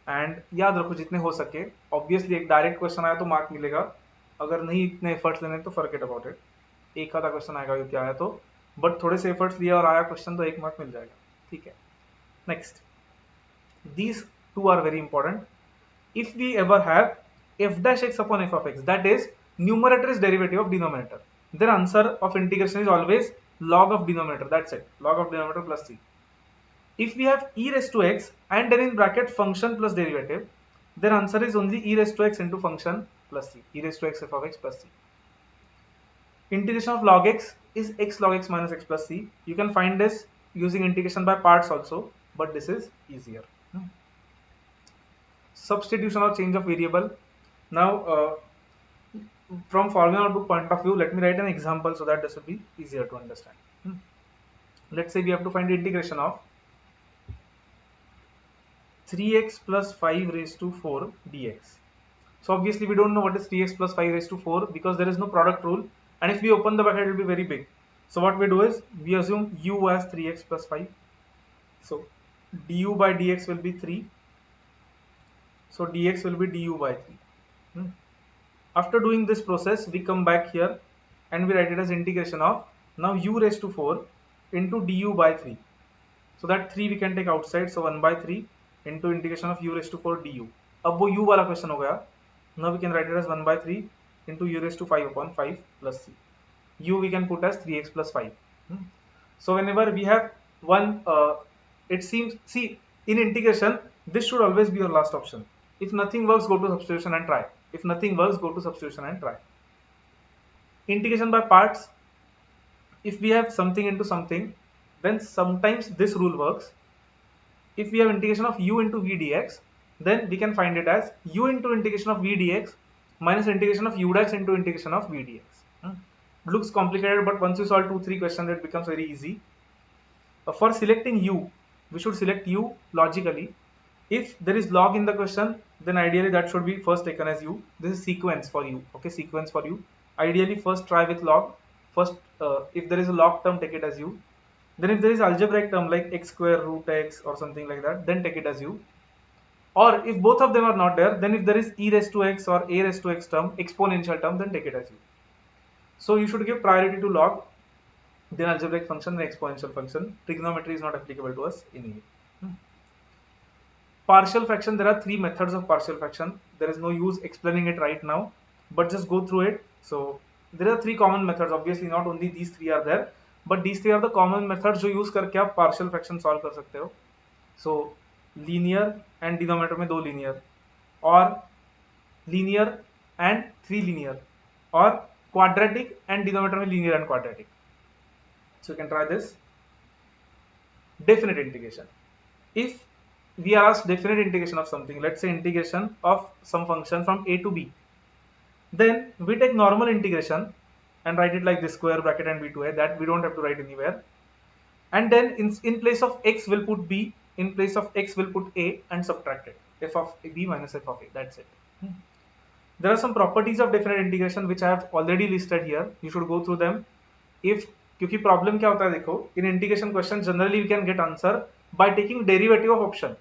एंड याद रखो जितने हो सके. ऑब्वियसली एक डायरेक्ट क्वेश्चन आया तो मार्क मिलेगा, अगर नहीं इतने एफर्ट्स लेने तो फॉरगेट अबाउट इट. एक आधा क्वेश्चन आएगा यू क्या आया तो, बट थोड़े से एफर्ट्स लिया और आया क्वेश्चन तो 1 मार्क मिल जाएगा. ठीक है. Next, these two are very important. If we ever have f dash x upon f of x, that is numerator is derivative of denominator, then answer of integration is always log of denominator, that's it, log of denominator plus c. If we have e raised to x and then in bracket function plus derivative, then answer is only e raised to x into function plus c, e raised to x f of x plus c. Integration of log x is x log x minus x plus c. You can find this using integration by parts also, but this is easier. substitution or change of variable. Now from formula notebook point of view, let me write an example so that this will be easier to understand. Let's say we have to find the integration of 3x plus 5 raised to 4 dx. So obviously we don't know what is 3x plus 5 raised to 4 because there is no product rule, and if we open the bracket it will be very big. So what we do is we assume u as 3x plus 5. So du by dx will be 3. So dx will be du by 3. After doing this process, we come back here and we write it as integration of now u raised to 4 into du by 3. So that 3 we can take outside, so 1 by 3 into integration of u raised to 4 du. अब वो u वाला question हो गया. Now we can write it as 1 by 3 into u raised to 5 upon 5 plus c. U we can put as 3x plus 5. So whenever we have one, it seems, see, in integration, this should always be your last option. If nothing works, go to substitution and try. If nothing works, go to substitution and try. Integration by parts, if we have something into something, then sometimes this rule works. If we have integration of u into v dx, then we can find it as u into integration of v dx minus integration of u dash into integration of v dx. Looks complicated, but once you solve 2-3 questions, it becomes very easy. For selecting u, we should select u logically. If there is log in the question, then ideally that should be first taken as u. This is sequence for u. Okay, sequence for u. Ideally first try with log. First, if there is a log term, take it as u. Then if there is algebraic term like x square root x or something like that, then take it as u. Or if both of them are not there, then if there is e raised to x or a raised to x term, exponential term, then take it as u. So you should give priority to log, then algebraic function, then exponential function. Trigonometry is not applicable to us anyway. Partial fraction, there are 3 methods of partial fraction. There is no use explaining it right now, but just go through it. So there are 3 common methods. Obviously not only these 3 are there, but these 3 are the common methods जो use करके आप partial fraction solve कर सकते हो. So linear and denominator में 2 linear, or linear and 3 linear, or quadratic and denominator में linear and quadratic. So you can try this. Definite integration. If we are asked definite integration of something, let's say integration of some function from a to b, then we take normal integration and write it like this, square bracket and b to a, that we don't have to write anywhere. And then in place of x we'll put b, in place of x we'll put a and subtract it, f of b minus f of a, that's it. There are some properties of definite integration which I have already listed here. You should go through them. If, क्योंकि problem क्या होता है देखो, in integration question generally we can get answer by taking derivative of option,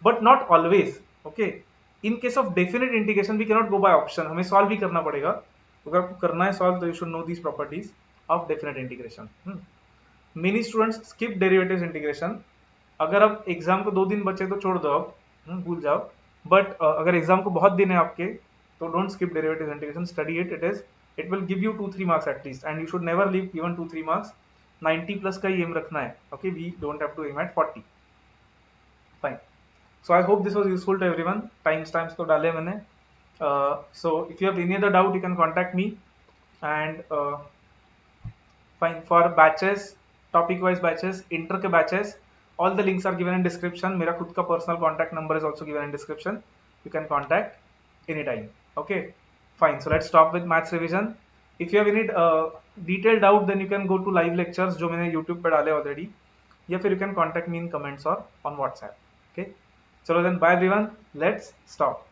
but not always. Okay, in case of definite integration we cannot go by option, हमें solve भी करना पड़ेगा. अगर आपको करना है solve, तो you should know these properties of definite integration. Many students skip derivatives integration. अगर आप एग्जाम को 2 दिन बचे तो छोड़ दो, आप भूल जाओ. बट अगर एग्जाम को बहुत दिन है आपके, तो don't skip derivatives integration. Study it. It will give you 2-3 marks at least, and you should never leave even 2-3 marks. 90 plus का aim रखना है. Okay, we don't have to aim at 40. Fine. So I hope this was useful to everyone. Timestamps तो डाले मैंने. So if you have any other doubt, you can contact me. And fine, for batches, topic wise batches, inter के batches, all the links are given in description. मेरा खुद का personal contact number is also given in description. You can contact anytime. Okay, fine. So let's stop with maths revision. If you have any detailed doubt, then you can go to live lectures जो मैंने YouTube पे डाले already, या फिर you can contact me in comments or on WhatsApp. Okay, चलो then bye everyone. Let's stop.